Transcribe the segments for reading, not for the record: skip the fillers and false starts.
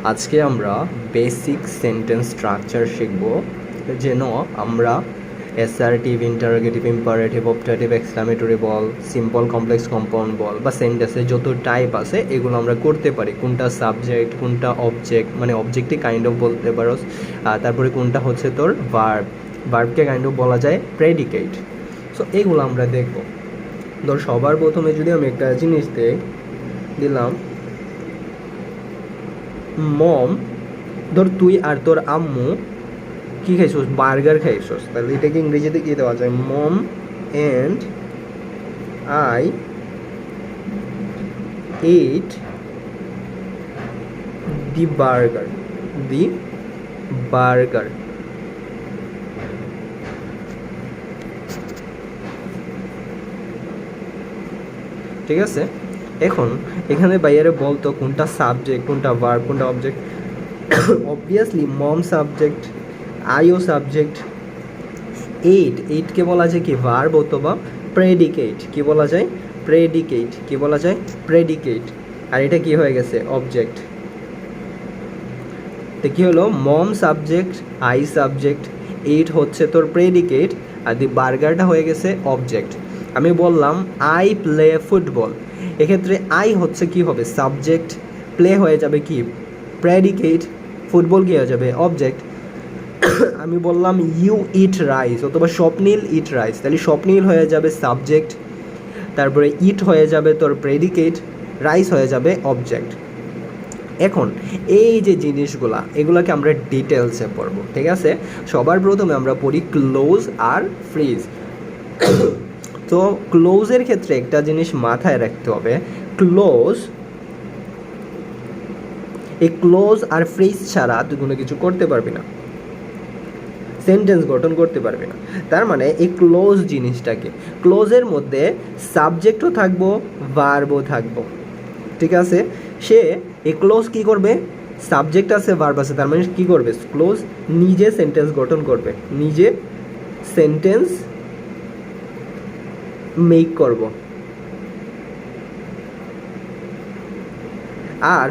আজকে আমরা basic sentence structure শিখব, যেন আমরা assertive, interrogative, imperative, optative, exclamatory বল, সিম্পল কমপ্লেক্স কম্পাউন্ড বল বা সেন্টেন্সের যত টাইপ আছে এগুলো আমরা করতে পারি। কোনটা সাবজেক্ট, কোনটা অবজেক্ট, মানে অবজেক্টই কাইন্ড অফ বলতে পারো। তারপরে কোনটা হচ্ছে তোর ভার্ব, ভার্বকে কাইন্ড অফ বলা যায় প্রেডিকেট। সো এইগুলো আমরা দেখব। ধর সবার প্রথমে যদি আমি একটা জিনিস দিলাম মম, ধর তুই আর তোর আম্মু কি খাইছোস, বার্গার খাইছোস, তাহলে এটাকে ইংরেজিতে কি দেওয়া যায়? Mom and I ate the burger, the burger. ঠিক আছে, এখন এখানে বাইরে বলতো কোনটা সাবজেক্ট, কোনটা ভার্ব, কোনটা অবজেক্ট। অবভিয়াসলি মম সাবজেক্ট, আইও সাবজেক্ট, এইটকে বলা যায় কি ভার্ব অথবা প্রেডিকেট। কি বলা যায়? প্রেডিকেট। কি বলা যায়? প্রেডিকেট। আর এটা কি হয়ে গেছে? অবজেক্ট। তো কি হলো? মম সাবজেক্ট, আই সাবজেক্ট, এইট হচ্ছে তোর প্রেডিকেট, আর দি বার্গারটা হয়ে গেছে অবজেক্ট। আমি বললাম আই প্লে ফুটবল, এক্ষেত্রে আই হচ্ছে কি হবে? সাবজেক্ট, প্লে হয়ে যাবে কি প্রেডিকেট, ফুটবল কি হয়ে যাবে? অবজেক্ট। আমি বললাম ইউ ইট রাইস অথবা স্বপ্নীল ইট রাইস, তাহলে স্বপ্নীল হয়ে যাবে সাবজেক্ট, তারপরে ইট হয়ে যাবে তোর প্রেডিকেট, রাইস হয়ে যাবে অবজেক্ট। এখন এই যে জিনিসগুলা, এগুলোকে আমরা ডিটেলসে পড়বো। ঠিক আছে, সবার প্রথমে আমরা পড়ি ক্লোজ আর ফ্রিজ। তো ক্লোজের ক্ষেত্রে একটা জিনিস মাথায় রাখতে হবে, ক্লোজ, এই ক্লোজ আর ফ্রিজ ছাড়া তুই কোনো কিছু করতে পারবি না, সেন্টেন্স গঠন করতে পারবে না। তার মানে এই ক্লোজ জিনিসটাকে, ক্লোজের মধ্যে সাবজেক্টও থাকবো, ভার্বও থাকবো। ঠিক আছে, সে এই ক্লোজ কী করবে? সাবজেক্ট আছে, ভার্ব আছে, তার মানে কী করবে? ক্লোজ নিজে সেন্টেন্স গঠন করবে, নিজে সেন্টেন্স মেক করব। আর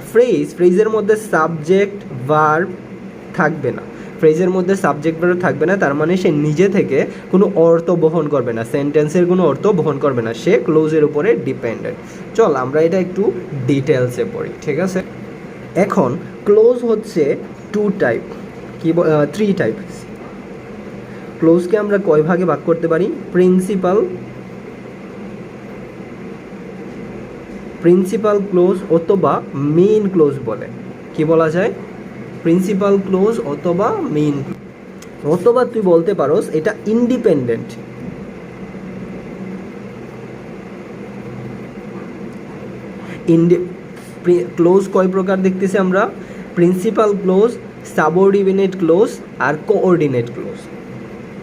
ফ্রেজের মধ্যে সাবজেক্ট ভার্ব থাকবে না, ফ্রেজের মধ্যে সাবজেক্ট ভার্ব থাকবে না, তার মানে সে নিজে থেকে কোনো অর্থ বহন করবে না, সেন্টেন্সের কোনো অর্থ বহন করবে না, সে ক্লোজের উপরে ডিপেন্ডেন্ট। চল আমরা এটা একটু ডিটেলসে পড়ি। ঠিক আছে, এখন ক্লোজ হচ্ছে টু টাইপ, কি থ্রি টাইপ। ক্লোজকে আমরা কয় ভাগে ভাগ করতে পারি? প্রিন্সিপাল ক্লোজ অথবা মেইন ক্লোজ বলে। কি বলা যায়? প্রিন্সিপাল ক্লোজ অথবা মেইন, অথবা তুই বলতে পারোস এটা ইন্ডিপেন্ডেন্ট। ক্লোজ কয় প্রকার দেখতেছি আমরা? প্রিন্সিপাল ক্লোজ, সাবঅর্ডিনেট ক্লোজ আর কোঅর্ডিনেট ক্লোজ।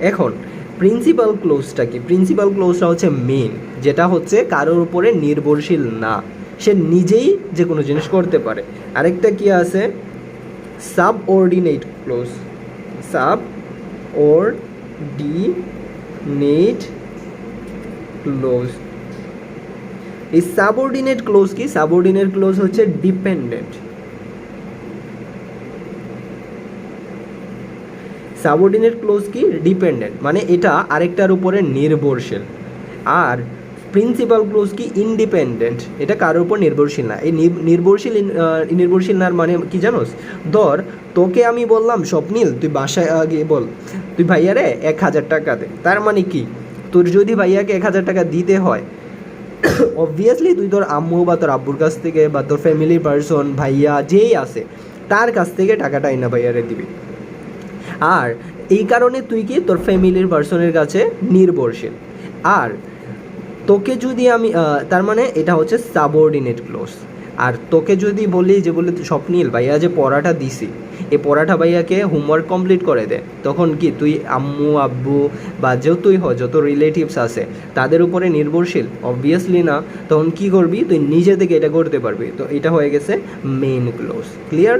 এখন প্রিন্সিপাল ক্লোজটা কি? প্রিন্সিপাল ক্লোজটা হচ্ছে মেইন, যেটা হচ্ছে কারোর উপরে নির্ভরশীল না, সে নিজেই যে কোনো জিনিস করতে পারে। আরেকটা কি আছে? Subordinate clause, subordinate clause. এই সাবঅর্ডিনেট ক্লোজ কি? সাবঅর্ডিনেট ক্লোজ হচ্ছে ডিপেন্ডেন্ট। সাবঅর্ডিনেট ক্লোজ কি? ডিপেন্ডেন্ট, মানে এটা আরেকটার উপরে নির্ভরশীল। আর প্রিন্সিপাল ক্লোজ কি? ইন্ডিপেন্ডেন্ট, এটা কারোর উপর নির্ভরশীল না। এই নির্ভরশীল না মানে কি জানোস? ধর তোকে আমি বললাম স্বপ্নীল তুই বাসায় গিয়ে বল তুই ভাইয়ারে 1000 টাকা দে, তার মানে কি? তোর যদি ভাইয়াকে 1000 টাকা দিতে হয়, অবভিয়াসলি তুই তোর আম্মু বা তোর আব্বুর কাছ থেকে বা তোর ফ্যামিলির পার্সন, ভাইয়া যেই আছে তার কাছ থেকে টাকাটা আইনা ভাইয়ারে দিবি। আর এই কারণে তুই কি তোর ফ্যামিলির পার্সনের কাছে নির্ভরশীল। আর তোকে যদি আমি তার মানে এটা হচ্ছে সাবঅর্ডিনেট ক্লোজ। আর তোকে যদি বলি যে বলে স্বপ্নীল ভাইয়া যে পড়াটা দিছি, এই পড়াটা ভাইয়াকে হোমওয়ার্ক কমপ্লিট করে দে, তখন কি তুই আম্মু আব্বু বা যতই হয় যত রিলেটিভস আছে তাদের উপরে নির্ভরশীল? অবভিয়াসলি না। তখন কি করবি? তুই নিজে থেকে এটা করতে পারবি। তো এটা হয়ে গেছে মেইন ক্লোজ। ক্লিয়ার?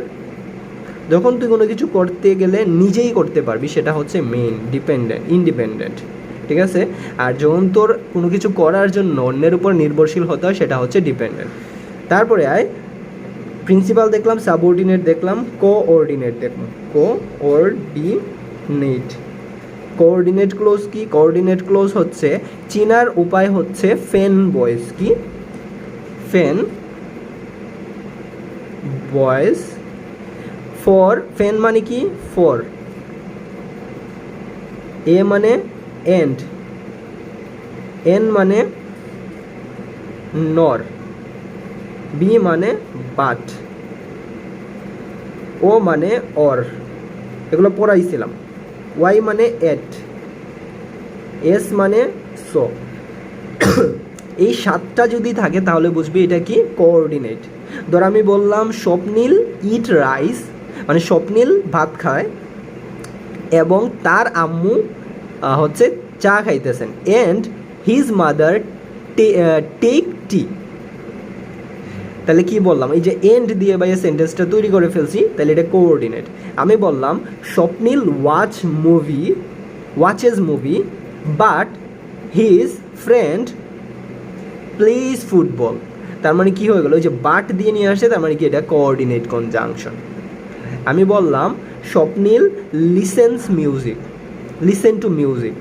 যখন তুই কোনো কিছু করতে গেলে নিজেই করতে পারবি সেটা হচ্ছে মেইন, ইন্ডিপেন্ডেন্ট। ঠিক আছে, আর যখন তোর কোনো কিছু করার জন্য অন্যের উপর নির্ভরশীল হতে হয় সেটা হচ্ছে ডিপেন্ডেন্ট। তারপরে আয় প্রিন্সিপাল দেখলাম, সাবঅর্ডিনেট দেখলাম, কোঅর্ডিনেট দেখলাম। কোঅর্ডিনেট ক্লোজ কি? কোঅর্ডিনেট ক্লোজ হচ্ছে চিনার উপায় হচ্ছে ফেন বয়েস কি? ফেন বয়েস। ফর, ফেন মানে কি? ফর, এ মানে এন্ড, এন মানে নর, বি মানে বাট, ও মানে অর, এগুলো পড়াইছিলাম। ওয়াই মানে এট, এস মানে সো। এই 7টা যদি থাকে তাহলে বুঝবি এটা কি? কোঅর্ডিনেট। ধর আমি বললাম স্বপ্নীল ইট রাইস, মানে স্বপ্নীল ভাত খায় এবং তার আম্মু হচ্ছে চা খাইতেছেন, and his mother take tea. তাহলে কি বললাম? এই যে এন্ড দিয়ে ভাইয়া সেন্টেন্সটা তৈরি করে ফেলছি, তাহলে এটা কোঅর্ডিনেট। আমি বললাম Swapnil watches movie but his friend plays football. তার মানে কি হয়ে গেল? ওই যে বাট দিয়ে নিয়ে আসে, তার মানে কি? এটা কোঅর্ডিনেট কনজাংশন। আমি বললাম Swapnil listen to music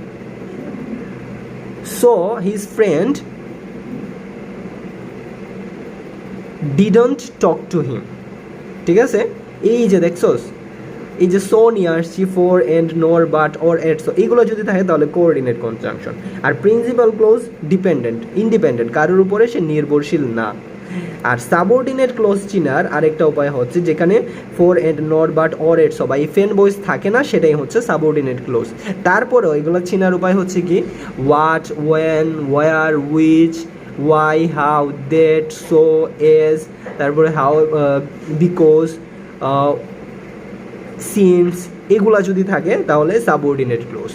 so his friend didn't talk to him. ঠিক আছে? এই যে দেখছোস, এই যে সো নিয়ে আসছি, for, and, nor, but, or, yet, so, এইগুলো যদি থাকে তাহলে কোঅর্ডিনেট কনজাংশন। আর প্রিন্সিপাল ক্লোজ ইন্ডিপেন্ডেন্ট, কারোর উপরে সে নির্ভরশীল না। আর সাবঅর্ডিনেট ক্লোজ চিনার আরেকটা উপায় হচ্ছে যেখানে for, and, nor, but, or, yet, so বা ফেন বয়েস থাকে না, সেটাই হচ্ছে সাবঅর্ডিনেট ক্লোজ। তারপরেও এগুলো চিনার উপায় হচ্ছে কি? What, when, where, which, why, how, that, so, as, তারপরে হাউ, বিকজ, সিন্স, এগুলা যদি থাকে তাহলে সাবঅর্ডিনেট ক্লোজ।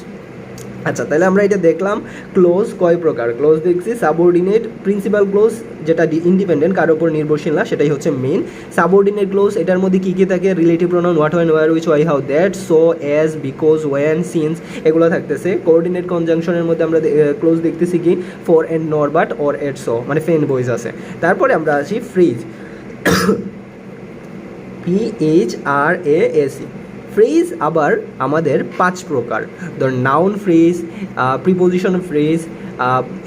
আচ্ছা, তাহলে আমরা এটা দেখলাম ক্লোজ কয় প্রকার। ক্লোজ দেখছি সাবঅর্ডিনেট, প্রিন্সিপাল ক্লোজ যেটা ইন্ডিপেন্ডেন্ট, কারোর উপর নির্ভরশীল না, সেটাই হচ্ছে মেইন। সাবঅর্ডিনেট ক্লোজ, এটার মধ্যে কী কী থাকে? Relative pronoun, what, when, where, which, why, how, that, so, as, because, when, since, এগুলো থাকতেছে। কোঅর্ডিনেট কনজাংশনের মধ্যে আমরা ক্লোজ দেখতেছি কি? For, and, nor, but, or, yet, so, মানে ফেন বয়েস আছে। তারপরে আমরা আসি ফ্রিজ, PHRASE। ফ্রেজ আবার আমাদের 5 প্রকার। ধর noun phrase, preposition phrase,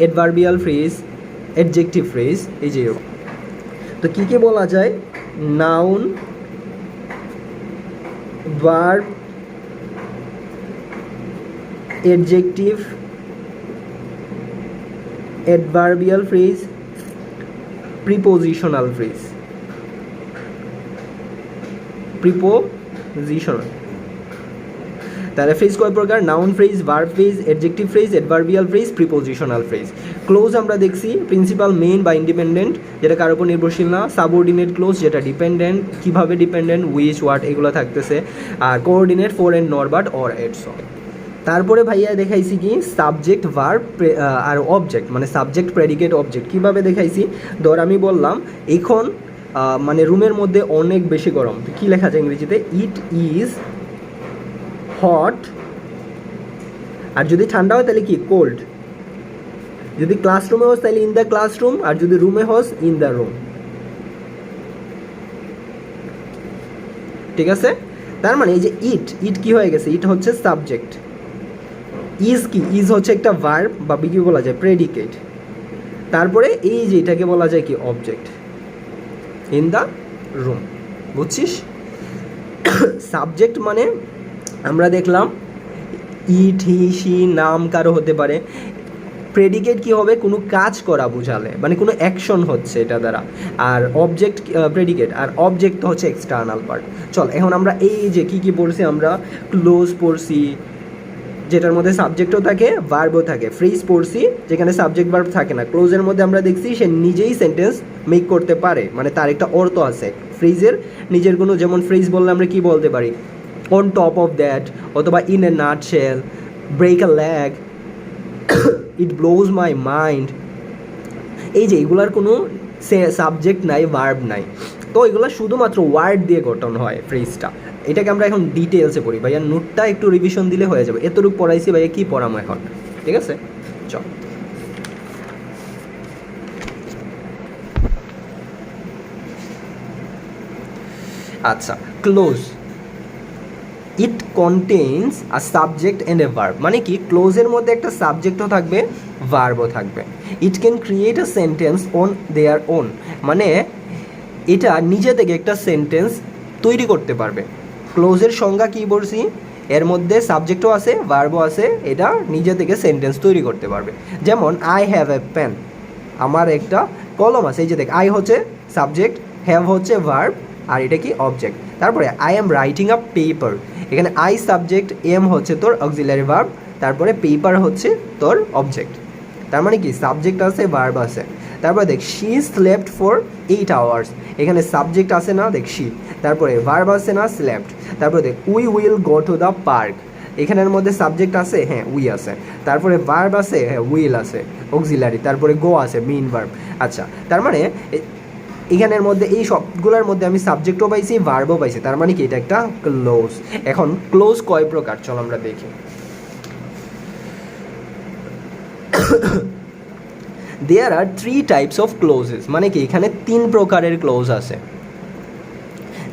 adverbial phrase, adjective phrase, এই যে। তো কী কী বলা যায়? Noun, verb, adjective, adverbial phrase, prepositional phrase. তাহলে ফ্রেজ কয় প্রকার? Noun phrase, verb phrase, adjective phrase, adverbial phrase, prepositional phrase. Close আমরা দেখছি প্রিন্সিপাল, মেইন বা ইন্ডিপেন্ডেন্ট, যেটা কারোর উপর নির্ভরশীল না। সাবঅর্ডিনেট ক্লোজ যেটা ডিপেন্ডেন্ট, কীভাবে ডিপেন্ডেন্ট? উইচ, হোয়াট, এগুলো থাকতেছে। আর coordinate for, and, nor, but, or, yet, so. তারপরে ভাইয়া দেখাইছি কি? সাবজেক্ট, ভার্ব আর অবজেক্ট, মানে সাবজেক্ট, প্রেডিকেট, অবজেক্ট। কীভাবে দেখাইছি? ধর আমি বললাম এখন মানে রুমের মধ্যে অনেক বেশি গরম, তো কী লেখা যায় ইংরেজিতে? ইট ইজ হট। আর যদি ঠান্ডা হয় তাহলে কি? কোল্ড। যদি ক্লাসরুমে হোস তাহলে ইন দ্য ক্লাসরুম, আর যদি রুমে হোস ইন দ্য রুম। ঠিক আছে? তার মানে এই যে ইট কি হয়ে গেছে? ইট হচ্ছে সাবজেক্ট। ইজ কি? ইজ হচ্ছে একটা ভার্ব বা কি বলা যায়? প্রেডিকেট। তারপরে এই যে এটাকে বলা যায় কি? অবজেক্ট। In the room. বুঝছিস? সাবজেক্ট মানে আমরা দেখলাম ইট, হি, সি, নাম কারো হতে পারে। প্রেডিকেট কি হবে? কোনো কাজ করা বোঝালে, মানে কোনো অ্যাকশন হচ্ছে এটা দ্বারা। আর অবজেক্ট প্রেডিকেট, আর অবজেক্ট তো হচ্ছে এক্সটার্নাল পার্ট। চল এখন আমরা এই যে কী পড়ছি, আমরা ক্লোজ পড়ছি যেটার মধ্যে সাবজেক্টও থাকে, ভার্বও থাকে। ফ্রেজ পড়ছি যেখানে সাবজেক্ট ভার্ব থাকে না। ক্লোজের মধ্যে আমরা দেখছি সে নিজেই সেন্টেন্স মেক করতে পারে, মানে তার একটা অর্থ আছে। ফ্রেজের নিজের কোনো, যেমন ফ্রেজ বললে আমরা কি বলতে পারি? অন টপ অফ দ্যাট, অথবা in a nutshell, break a leg, it blows my mind. এই যে এগুলার কোনো সাবজেক্ট নাই, ভার্ব নাই, তো এগুলো শুধুমাত্র ওয়ার্ড দিয়ে গঠন হয় ফ্রেজটা। এটাকে আমরা এখন ডিটেলসে পড়ি। ভাইয়া নোটটা একটু রিভিশন দিলে হয়ে যাবে। এতটুকু পড়াইছি, ভাইয়া কী পড়ামো এখন? ঠিক আছে, চল। আচ্ছা, close it contains a subject and a verb, মানে কি ক্লোজের মধ্যে একটা সাবজেক্টও থাকবে, ভার্বও থাকবে। It can create a sentence on their own, মানে এটা নিজে থেকে একটা সেন্টেন্স তৈরি করতে পারবে। ক্লোজের সংজ্ঞা কী বলছি, এর মধ্যে সাবজেক্টও আছে, ভার্বও আছে, এটা নিজে থেকে সেন্টেন্স তৈরি করতে পারবে। যেমন আই হ্যাভ এ পেন, আমার একটা কলম আছে। এই যে দেখ, আই হচ্ছে সাবজেক্ট, হ্যাভ হচ্ছে ভার্ব, আর এটা কি অবজেক্ট। তারপরে I am writing a paper, এখানে আই সাবজেক্ট, এম হচ্ছে তোর অক্সিলারি ভার্ব, তারপরে পেপার হচ্ছে তোর অবজেক্ট। তার মানে কি সাবজেক্ট আছে, ভার্ব আছে। তারপরে দেখ শি স্লেপ্ট ফর 8 আওয়ার্স, এখানে সাবজেক্ট আছে না, দেখ শি, তারপরে ভার্ব আছে না, স্লেপ্ট। তারপরে দেখ we will go to the park, এখানের মধ্যে সাবজেক্ট আছে, হ্যাঁ উই আছে, তারপরে ভার্ব আছে, হ্যাঁ উইল আছে অক্সিলারি, তারপরে গো আছে মেইন ভার্ব। আচ্ছা, তার মানে এখানের মধ্যে এই সবগুলোর মধ্যে আমি সাবজেক্টও পাইছি, ভার্বও পাইছি, তার মানে কি এটা একটা ক্লোজ। এখন ক্লোজ কয় প্রকার চল আমরা দেখি। দেয়ার আর 3 টাইপস অফ ক্লোজেস, মানে কি এখানে 3 প্রকারের ক্লোজ আছে।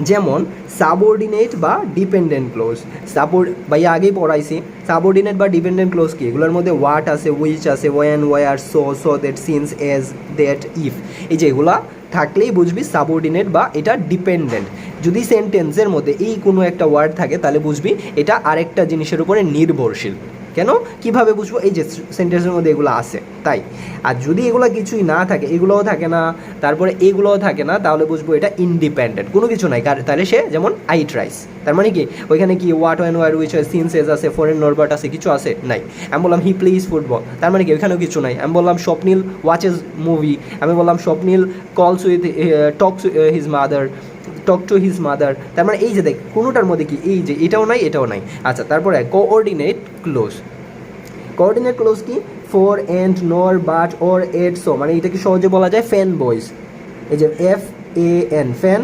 যেমন সাবঅর্ডিনেট বা ডিপেন্ডেন্ট ক্লোজ। ভাইয়া আগেই পড়াইছি সাবঅর্ডিনেট বা ডিপেন্ডেন্ট ক্লোজ কি, এগুলোর মধ্যে হোয়াট আছে, উইচ আছে, when, where, so that, since, as, that, if, এই যে এগুলা থাকলেই বুঝবি সাবঅর্ডিনেট বা এটা ডিপেন্ডেন্ট। যদি সেন্টেন্সের মধ্যে এই কোনো একটা ওয়ার্ড থাকে তাহলে বুঝবি এটা আরেকটা জিনিসের উপরে নির্ভরশীল। কেন, কিভাবে বুঝবো, এই যে সেন্টেন্সের মধ্যে এগুলো আছে তাই। আর যদি এগুলো কিছুই না থাকে, এগুলোও থাকে না, তারপরে এগুলোও থাকে না, তাহলে বুঝবো এটা ইন্ডিপেন্ডেন্ট, কোনো কিছু নাই। তাহলে সে যেমন আই ট্রাইস, তার মানে কি ওইখানে কি what, when, where, which, since, as আছে, ফরেন নরবাট আছে, কিছু আছে নাই। আমি বললাম হি প্লেইজ ফুটবল, তার মানে কি ওইখানেও কিছু নাই। আমি বললাম স্বপ্নীল ওয়াচেস মুভি, আমি বললাম স্বপ্নীল কলস with talks his mother, talk to his mother, তার মানে এই যে দেখ কোনোটার মধ্যে কি এই যে এটাও নাই, এটাও নাই। আচ্ছা, তারপরে কোঅর্ডিনেট ক্লোজ। কোঅর্ডিনেট ক্লোজ কি, for, and, nor, but, or, yet, so, মানে এটাকে সহজে বলা যায় ফ্যান বয়েজ। এই যে FAN fan,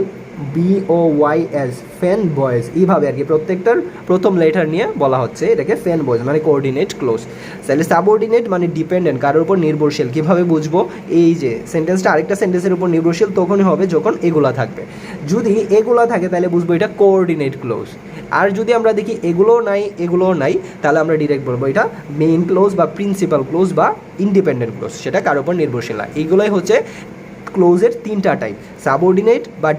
BOYS fan boys, এইভাবে আর কি প্রত্যেকটার প্রথম লেটার নিয়ে বলা হচ্ছে এটাকে ফ্যান বয়েজ, মানে কোঅর্ডিনেট ক্লোজ। তাহলে সাবঅর্ডিনেট মানে ডিপেন্ডেন্ট, কারোর উপর নির্ভরশীল। কীভাবে বুঝবো, এই যে সেন্টেন্সটা আরেকটা সেন্টেন্সের উপর নির্ভরশীল তখনই হবে যখন এগুলা থাকবে। যদি এগুলা থাকে তাহলে বুঝবো এটা কোঅর্ডিনেট ক্লোজ। আর যদি আমরা দেখি এগুলোও নাই, এগুলোও নাই, তাহলে আমরা ডিরেক্ট বলবো এটা মেইন ক্লোজ বা প্রিন্সিপাল ক্লোজ বা ইন্ডিপেন্ডেন্ট ক্লোজ, সেটা কারোর উপর নির্ভরশীল না। এইগুলোই হচ্ছে ক্লোজের 3টা টাইপ, সাবঅর্ডিনেট বা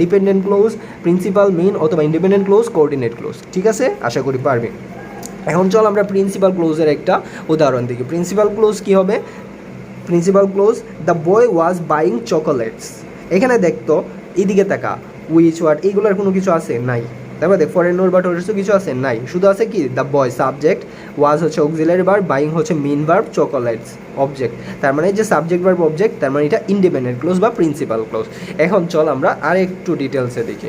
ডিপেন্ডেন্ট ক্লোজ, প্রিন্সিপাল, মেইন অথবা ইন্ডিপেন্ডেন্ট ক্লোজ, কোঅর্ডিনেট ক্লোজ। ঠিক আছে, আশা করি পারবে। এখন চল আমরা প্রিন্সিপাল ক্লোজের একটা উদাহরণ দেখি। প্রিন্সিপাল ক্লোজ কী হবে, principal clause the boy was buying chocolates, এখানে দেখতো এদিকে তাকা, উইচ, ওয়াট, এইগুলোর কোনো কিছু আছে নাই। তারপর দেখ ফরেন নোর বাট ওটার কিছু আছে নাই, শুধু আছে কি দ্য বয় সাবজেক্ট, ওয়াজ হচ্ছে অক্সিলারি ভার্ব, বাইং হচ্ছে মেইন ভার্ব, চকোলেটস অবজেক্ট। তার মানে যে সাবজেক্ট ভার্ব অবজেক্ট, তার মানে এটা ইন্ডিপেন্ডেন্ট ক্লোজ বা প্রিন্সিপাল ক্লোজ। এখন চল আমরা আর একটু ডিটেলসে দেখি।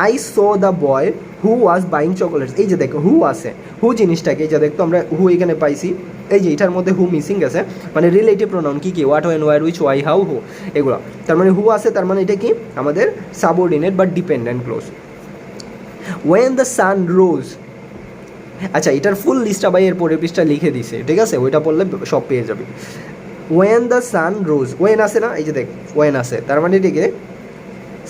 I so the boy who was buying chocolates, এই যে দেখো হু আছে, হু জিনিসটাকে এই যে দেখতো আমরা হু এখানে পাইছি, এই যে এটার মধ্যে হু মিসিং আছে, মানে রিলেটিভ প্রোনাউন কী কী, what, when, where, which, why, how, who, এগুলো। তার মানে হু আছে, তার মানে এটা কি আমাদের সাবঅর্ডিনেট বা dependent clause. When the sun rose, আচ্ছা এটার ফুল লিস্টটা ভাই এর পরের পৃষ্ঠা লিখে দিছে, ঠিক আছে, ওইটা পড়লে সব পেয়ে যাবে। When the sun rose, when আছে না, এই যে দেখ ওয়েন আছে, তার মানে এটাকে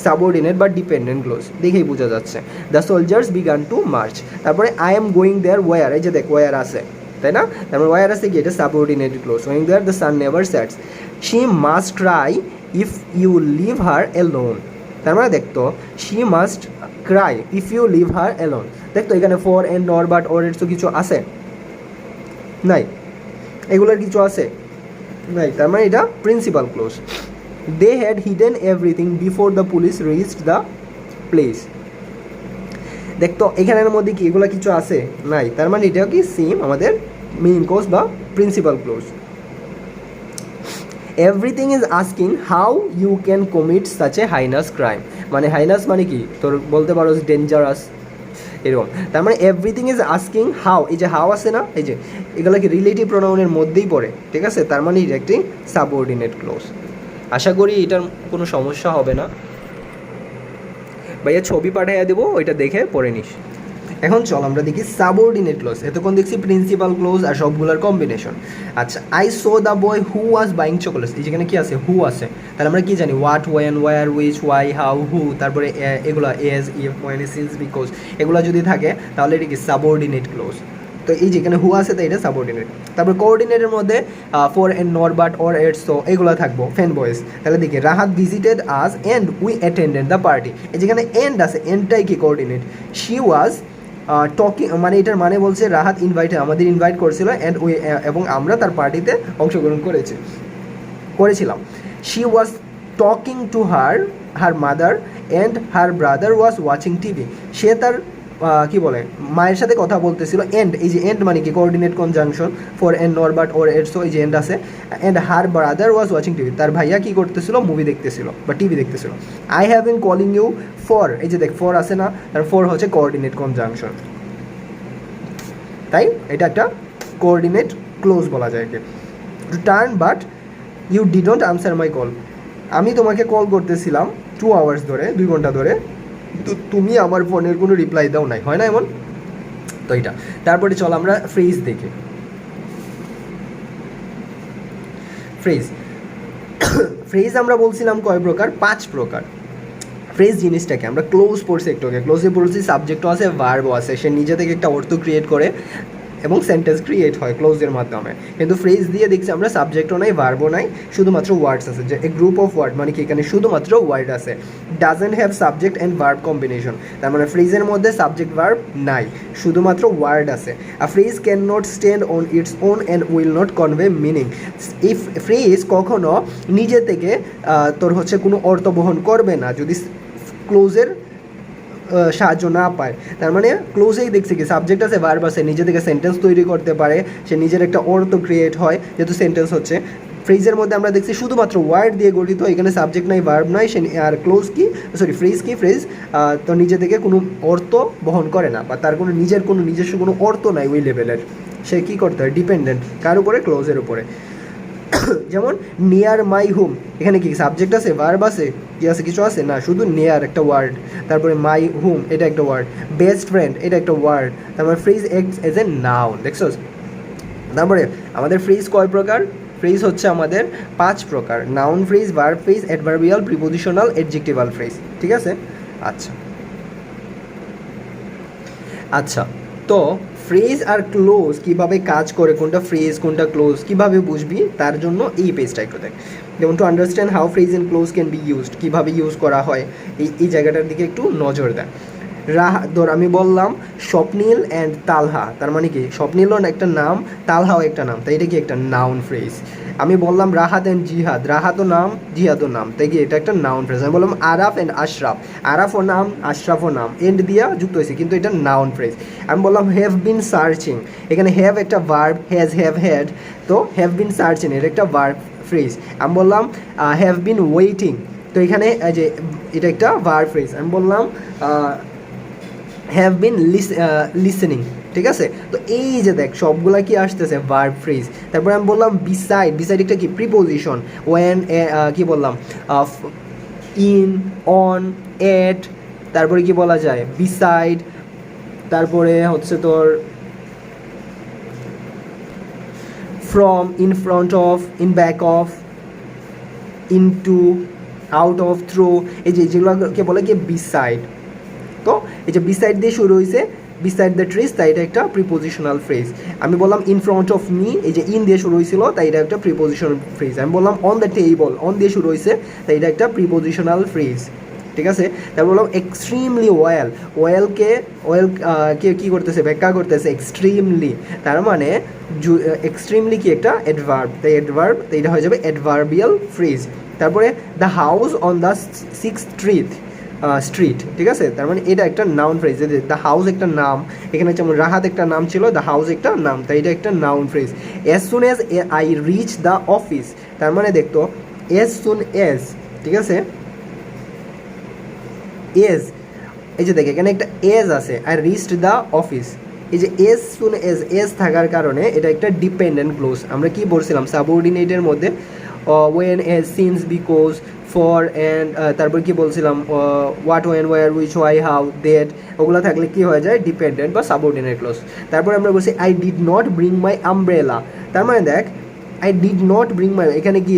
সাবঅর্ডিনেট বা ডিপেন্ডেন্ট ক্লোজ, দেখেই বোঝা যাচ্ছে। The soldiers began to march, তারপরে I am going there where, এই যে দেখ ওয়ার আছে, তাই না, তারপরে ওয়ার আছে কি, এটা subordinate clause. Going there the sun never sets, she must cry if you leave her alone, তার মানে দেখতো she must cry if you leave her alone, দেখতো এখানে for, and, nor, but, or, এর তো কিছু আছে নাই, এগুলোর কিছু আছে নাই, তার মানে এটা principal clause. They had hidden everything before the police reached the place, দেখতো এখানের মধ্যে কি এগুলো কিছু আছে নাই, তার মানে এটা কি সেম আমাদের মেইন ক্লোজ বা principal clause. Everything is asking how you can commit such a heinous crime, মানে হাইনাস মানে কি তোর বলতে পারো ডেঞ্জারাস এরকম, তার মানে এভরিথিং ইজ আস্কিং হাউ, এই যে হাউ আছে না, এই যে এগুলো কি রিলেটিভ প্রোনাউনের মধ্যেই পড়ে, ঠিক আছে, তার মানে এটা একটি সাবঅর্ডিনেট ক্লোজ। আশা করি এটার কোনো সমস্যা হবে না, ভাইয়া ছবি পাঠিয়ে দেবো, ওইটা দেখে পড়ে নিস। এখন চল আমরা দেখি সাবঅর্ডিনেট ক্লোজ। এতক্ষণ দেখছি প্রিন্সিপাল ক্লোজ আর সবগুলোর কম্বিনেশন। আচ্ছা, I so the boy who was buying chocolates, এই যেখানে কি আছে, হু আছে, তাহলে আমরা কি জানি, what, when, where, which, why, how, who, তারপরে এগুলো as, if, when, since, because, এগুলো যদি থাকে তাহলে এটা কি সাবঅর্ডিনেট ক্লোজ। তো এই যেখানে হু আছে তো এটা সাবঅর্ডিনেট। তারপর কোঅর্ডিনেটের মধ্যে for and not, but, or, yet, so এগুলো থাকবো ফ্যান বয়েস। তাহলে দেখি Rahat visited us and we attended the party, এই যেখানে এন্ড আছে, এন্ডটাই কি কোঅর্ডিনেট। শি ওয়াজ টকিং, মানে এটার মানে বলছে রাহাত আমাদের ইনভাইট করেছিল অ্যান্ড উই, এবং আমরা তার পার্টিতে অংশগ্রহণ করেছিলাম। She was talking to her mother and her brother was watching TV, সে তার কি বলে মায়ের সাথে কথা বলতেছিল। এন্ড, এই যে এন্ড মানে কি coordinate conjunction, for and not, but, or, yet, so, এই যে এন্ড আছে। And her brother was watching TV, তার ভাইয়া কি করতেছিল, মুভি দেখতেছিল বা টিভি দেখতেছিল। I have been calling you for, এই যে দেখ ফর আছে না, তার ফর হচ্ছে কোঅর্ডিনেট কনজাংশন, তাই এটা একটা কোঅর্ডিনেট ক্লোজ বলা যায় একে। Turn but you didn't answer my call, আমি তোমাকে কল করতেছিলাম 2 আওয়ার্স ধরে, 2 ঘন্টা ধরে, তো তুমি আমার ফোনের কোনো রিপ্লাই দাও নাই, হয় না এমন? তো এটা। তারপরে চল আমরা ফ্রেজ দেখি। ফ্রেজ আমরা বলছিলাম কয় প্রকার, 5 প্রকার। ফ্রেজ জিনিসটাকে আমরা ক্লোজ পড়ছি একটু আগে, ক্লোজে পড়ছি সাবজেক্টও আছে, ভার্বও আছে, সে নিজে থেকে একটা অর্থ ক্রিয়েট করে এবং সেন্টেন্স ক্রিয়েট হয় ক্লোজের মাধ্যমে। কিন্তু ফ্রেজ দিয়ে দেখছি আমরা সাবজেক্টও নাই, ভার্বও নাই, শুধুমাত্র ওয়ার্ডস আছে, যে এ গ্রুপ অফ ওয়ার্ড, মানে কি এখানে শুধুমাত্র ওয়ার্ড আছে। Doesn't have subject and verb combination, তার মানে ফ্রেজের মধ্যে সাবজেক্ট ভার্ব নাই, শুধুমাত্র ওয়ার্ড আছে। আ phrase can not stand on its own and will not convey meaning, এই ফ্রেজ কখনো নিজে থেকে তোর হচ্ছে কোনো অর্থ বহন করবে না যদি ক্লোজের সাহায্য না পায়। তার মানে ক্লোজেই দেখছি কি সাবজেক্ট আছে, ভার্ব আছে, নিজে থেকে সেন্টেন্স তৈরি করতে পারে, সে নিজের একটা অর্থ ক্রিয়েট হয়, যেহেতু সেন্টেন্স হচ্ছে। ফ্রেজের মধ্যে আমরা দেখছি শুধুমাত্র ওয়ার্ড দিয়ে গঠিত, এখানে সাবজেক্ট নাই, ভার্ব নাই, সে আর ক্লোজ কি, সরি ফ্রেজ কি, ফ্রেজ তো নিজে থেকে কোনো অর্থ বহন করে না, বা তার কোনো নিজস্ব কোনো অর্থ নাই ওই লেভেলের, সে কী করতে হয়, ডিপেন্ডেন্ট কার উপরে, ক্লোজের উপরে। যেমন নিয়ার মাই হোম, এখানে কি সাবজেক্ট আছে, ভার্ব আছে, কি আছে, কিছু আছে না, শুধু নিয়ার একটা ওয়ার্ড, তারপরে মাই হোম এটা একটা ওয়ার্ড, বেস্ট ফ্রেন্ড এটা একটা ওয়ার্ড, তারপরে phrase acts as a noun, দেখছো? তারপরে আমাদের ফ্রেজ কয় প্রকার, ফ্রেজ হচ্ছে আমাদের 5 প্রকার, noun phrase, verb phrase, adverbial, prepositional, adjectival phrase, ঠিক আছে? আচ্ছা, তো ফ্রেজ আর ক্লোজ কীভাবে কাজ করে, কোনটা ফ্রেজ কোনটা ক্লোজ কীভাবে বুঝবি, তার জন্য এই পেজটা একটু দেখ। যেমন to understand how phrase and close can be used, কীভাবে ইউজ করা হয়, এই জায়গাটার দিকে একটু নজর দেয়। ধর আমি বললাম স্বপ্নীল অ্যান্ড তালহা, তার মানে কি স্বপ্নীলও একটা নাম, তালহাও একটা নাম, তাই এটা কি একটা নাউন ফ্রেজ। আমি বললাম রাহাত অ্যান্ড জিহাদ, রাহাতও নাম, জিহাদও নাম, তাই কি এটা একটা নাউন ফ্রেজ। আমি বললাম আরাফ অ্যান্ড আশরাফ, আরাফও নাম, আশরাফও নাম, এন্ড দিয়া যুক্ত হয়েছে, কিন্তু এটা নাউন ফ্রেজ। আমি বললাম হ্যাভ বিন সার্চিং, এখানে হ্যাভ একটা ভার্ব, হ্যাজ, হ্যাভ, হ্যাড, তো হ্যাভ বিন সার্চিং এটা একটা ভার্ব ফ্রেজ। আমি বললাম হ্যাভ বিন ওয়েটিং, তো এখানে যে এটা একটা ভার্ব ফ্রেজ। আমি বললাম হ্যাভ বিন লিসেনিং, ঠিক আছে? তো এই যে দেখ সবগুলা কি আসতেছে, ভার্ব ফ্রেজ। তারপরে আমি বললাম বিসাইড, বিসাইড একটা কি প্রিপোজিশন, ওয়েন, কি বললাম ইন, অন, এট, তারপরে কি বলা যায় বিসাইড, তারপরে হচ্ছে তোর from, in front of, in back of, into, out of, through, এই যে যেগুলোকে বলে কি বিসাইড। তো এই যে বিসাইড দিয়ে শুরু হয়েছে, বিসাইড দ্য ট্রিজ, তাই এটা একটা প্রিপোজিশনাল ফ্রেজ। আমি বললাম ইন ফ্রন্ট অফ মি, এই যে ইন দিয়ে শুরু হয়েছিল, তাই এটা একটা প্রিপোজিশনাল ফ্রেজ। আমি বললাম অন দ্য টেবল, অন দিয়ে শুরু হয়েছে, তাই এটা একটা প্রিপোজিশনাল ফ্রেজ, ঠিক আছে? তারপর বললাম এক্সট্রিমলি ওয়েল, ওয়েলকে কী করতেছে, ব্যাখ্যা করতেছে এক্সট্রিমলি, তার মানে এক্সট্রিমলি কি একটা অ্যাডভার্ব, তাই অ্যাডভার্ব, তাই এটা হয়ে যাবে অ্যাডভার্বিয়াল ফ্রেজ। তারপরে the house on the 6th street, ঠিক আছে? তার মানে এটা একটা নাউন ফ্রেজ। দ্য হাউস একটা নাম, এখানে যেমন রাহাত একটা নাম ছিল, দ্য হাউস একটা নাম, তাই এটা একটা noun phrase. As soon as I reach the office, তার মানে দেখতো অ্যাজ সুন অ্যাজ, ঠিক আছে? এজ, এই যে দেখ এখানে একটা এজ আছে, আই রিচড দ্য অফিস, এই যে এজ সুন এজ থাকার কারণে এটা একটা ডিপেন্ডেন্ট ক্লোজ। আমরা কি বলছিলাম সাবঅর্ডিনেটের মধ্যে, when, as, since, because, for and তারপর কি বলছিলাম what when where which why how that, ওগুলো থাকলে কি হয়ে যায় ডিপেন্ডেন্ট বা সাবঅর্ডিনেট ক্লোজ। তারপর আমরা বলছি I did not bring my umbrella, তার মানে দেখ I did not bring my, এখানে কি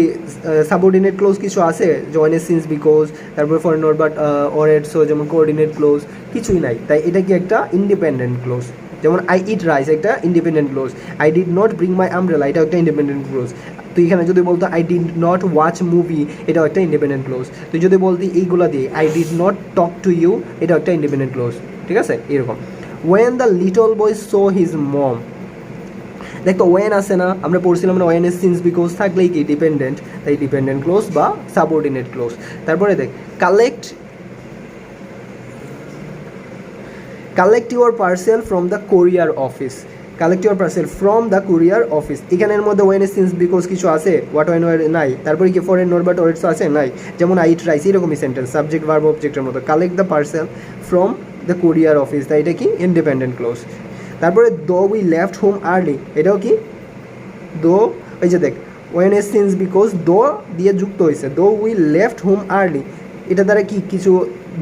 সাবঅর্ডিনেট ক্লোজ কিছু আছে জয়েন সিন্স বিকজ, তারপর ফর নট বাট অর এটসো যেমন কোঅর্ডিনেট ক্লোজ কিছুই নাই, তাই এটা কি একটা ইন্ডিপেন্ডেন্ট ক্লোজ। যেমন আই ইট রাইস একটা independent close, I did not bring my umbrella এটা একটা ইন্ডিপেন্ডেন্ট ক্লোজ। তুই এখানে যদি বলতো I did not watch movie এটাও একটা ইন্ডিপেন্ডেন্ট ক্লোজ। তুই যদি বলতি এইগুলো দিয়ে I did not talk to you এটাও একটা ইন্ডিপেন্ডেন্ট ক্লোজ, ঠিক আছে এরকম। When the little boy so his mom, দেখ তো ওয়েন আছে না, আমরা পড়ছিলাম না ওয়েন ইজ সিন্স বিকজ থাকলেই কি ডিপেন্ডেন্ট, তাই ডিপেন্ডেন্ট ক্লোজ বা সাবঅর্ডিনেট ক্লোজ। তারপরে দেখ collect your parcel from the courier office, collect your parcel from the courier office, এখানের মধ্যে ওয়েন ইজ সিন্স বিকজ কিছু আছে, হোয়াট ওয়েন ওয়ার নাই, তারপরে কি ফর এন্ড নট বাট ওয়েটস আছে নাই, যেমন আই ইট রাইস এরকমই সেন্টেন্স সাবজেক্ট ভার্ব অবজেক্টের মতো। Collect the parcel from the courier office, তাই এটা কি ইন্ডিপেন্ডেন্ট ক্লোজ। তারপরে though we left home early, এটাও কি দো, এই যে দেখ ওয়েন ইজ সিন্স বিকজ দো দিয়ে যুক্ত হয়েছে, though we left home early, এটা দ্বারা কি কিছু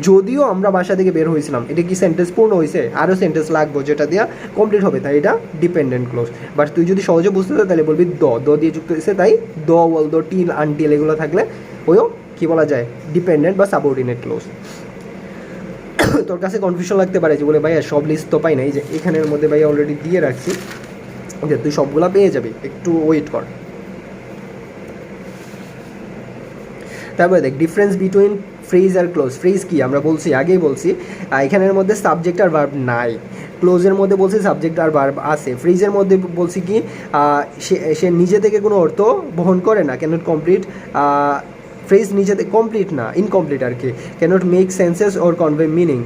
যদিও আমরা বাসা থেকে বের হয়েছিলাম, এটা কি সেন্টেন্স পূর্ণ হয়েছে, আরও সেন্টেন্স লাগবে যেটা দিয়ে কমপ্লিট হবে, তাই এটা ডিপেন্ডেন্ট ক্লোজ। বাট তুই যদি সহজে বুঝতে চাও তাহলে বলবি দ দিয়ে যুক্ত হয়েছে, তাই দ বল দো টিল আনটিল এগুলো থাকলে ওইও কী বলা যায় ডিপেন্ডেন্ট বা সাবঅর্ডিনেট ক্লোজ। তোর কাছে কনফিউশন লাগতে পারে যে বলে ভাইয়া সব লিস্ট তো পাই না, এই যে এখানের মধ্যে ভাইয়া অলরেডি দিয়ে রাখছি, যে তুই সবগুলা পেয়ে যাবি, একটু ওয়েট কর। তারপরে দেখ ডিফারেন্স বিটুইন ফ্রেজ আর ক্লোজ, ফ্রেজ কি আমরা বলছি আগেই বলছি, এখানের মধ্যে সাবজেক্ট আর ভার্ব নাই, ক্লোজের মধ্যে বলছি সাবজেক্ট আর ভার্ব আছে, ফ্রেজের মধ্যে বলছি কি সে নিজে থেকে কোনো অর্থ বহন করে না, ক্যানট কমপ্লিট, ফ্রেজ নিজে থেকে কমপ্লিট না ইনকমপ্লিট আর কি, cannot make senses or convey meaning,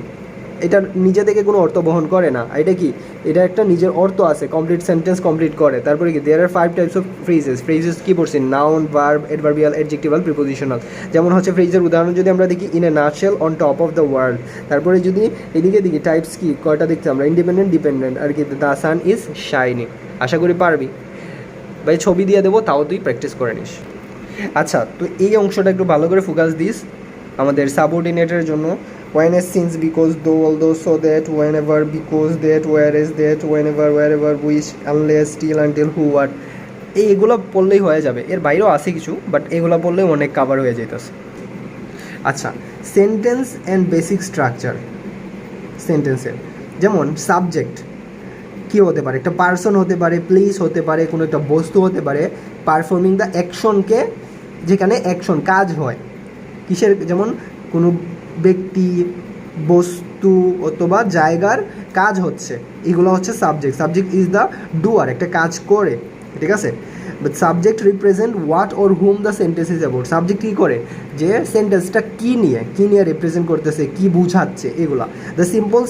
এটা নিজে থেকে কোনো অর্থ বহন করে না, এটা কি এটা একটা নিজের অর্থ আছে, কমপ্লিট সেন্টেন্স কমপ্লিট করে। তারপরে কি there R 5 types of phrases, phrases কি পড়ছি নাউন ভার্ব অ্যাডভার্বিয়াল অ্যাডজেক্টিভাল প্রিপোজিশনাল, যেমন হচ্ছে ফ্রেজের উদাহরণ যদি আমরা দেখি in a nutshell on top of the world, তারপরে যদি এদিকে দেখি টাইপস কি কয়টা দেখছি আমরা ইন্ডিপেন্ডেন্ট ডিপেন্ডেন্ট আর কি দ্য সান ইজ শাইনিং, আশা করি পারবি ভাই, ছবি দিয়ে দেবো তাও তুই প্র্যাকটিস করে নিস। আচ্ছা তো এই অংশটা একটু ভালো করে ফোকাস দিস আমাদের সাবঅর্ডিনেটের জন্য। When is since because though although so that whenever because that where is that whenever wherever which unless till until who what, এইগুলো পড়লেই হয়ে যাবে, এর বাইরেও আছে কিছু বাট এগুলো পড়লেই অনেক কাভার হয়ে যেতেছে। আচ্ছা সেন্টেন্স অ্যান্ড বেসিক স্ট্রাকচার সেন্টেন্সের, যেমন সাবজেক্ট কী হতে পারে, একটা পার্সন হতে পারে, প্লেস হতে পারে, কোনো একটা বস্তু হতে পারে, পারফর্মিং দ্য অ্যাকশনকে, যেখানে অ্যাকশন কাজ হয় কিসের, যেমন কোনো ব্যক্তি বস্তু অথবা জায়গার কাজ হচ্ছে, এগুলো হচ্ছে subject, subject is the doer, একটা কাজ করে, ঠিক আছে। But subject represent what or whom the sentence is about, subject কী করে যে সেন্টেন্সটা কী নিয়ে রিপ্রেজেন্ট করতেছে, কী বুঝাচ্ছে এগুলা। The simple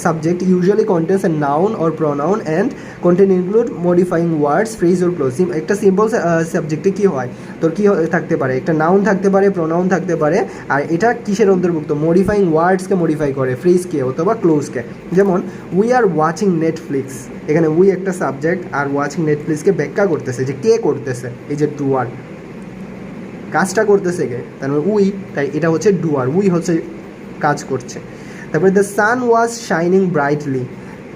subject usually contains a noun or pronoun and content include modifying words phrase or clause. একটা সিম্পল সাবজেক্টে কী হয় তোর কী থাকতে পারে, একটা নাউন থাকতে পারে, প্রোনাউন থাকতে পারে, আর এটা কিসের অন্তর্ভুক্ত মডিফাইং ওয়ার্ডসকে মডিফাই করে, ফ্রেজকে অথবা ক্লোজকে। যেমন উই আর ওয়াচিং নেটফ্লিক্স, এখানে উই একটা সাবজেক্ট আর ওয়াচিং নেটফ্লিক্সকে ব্যাখ্যা করতেছে যে কে করতেছে, এই যে ডুয়ার কাজটা করতেছে কে, তার মানে উই, তাই এটা হচ্ছে ডুয়ার, উই হচ্ছে কাজ করছে। তারপরে the sun was shining brightly,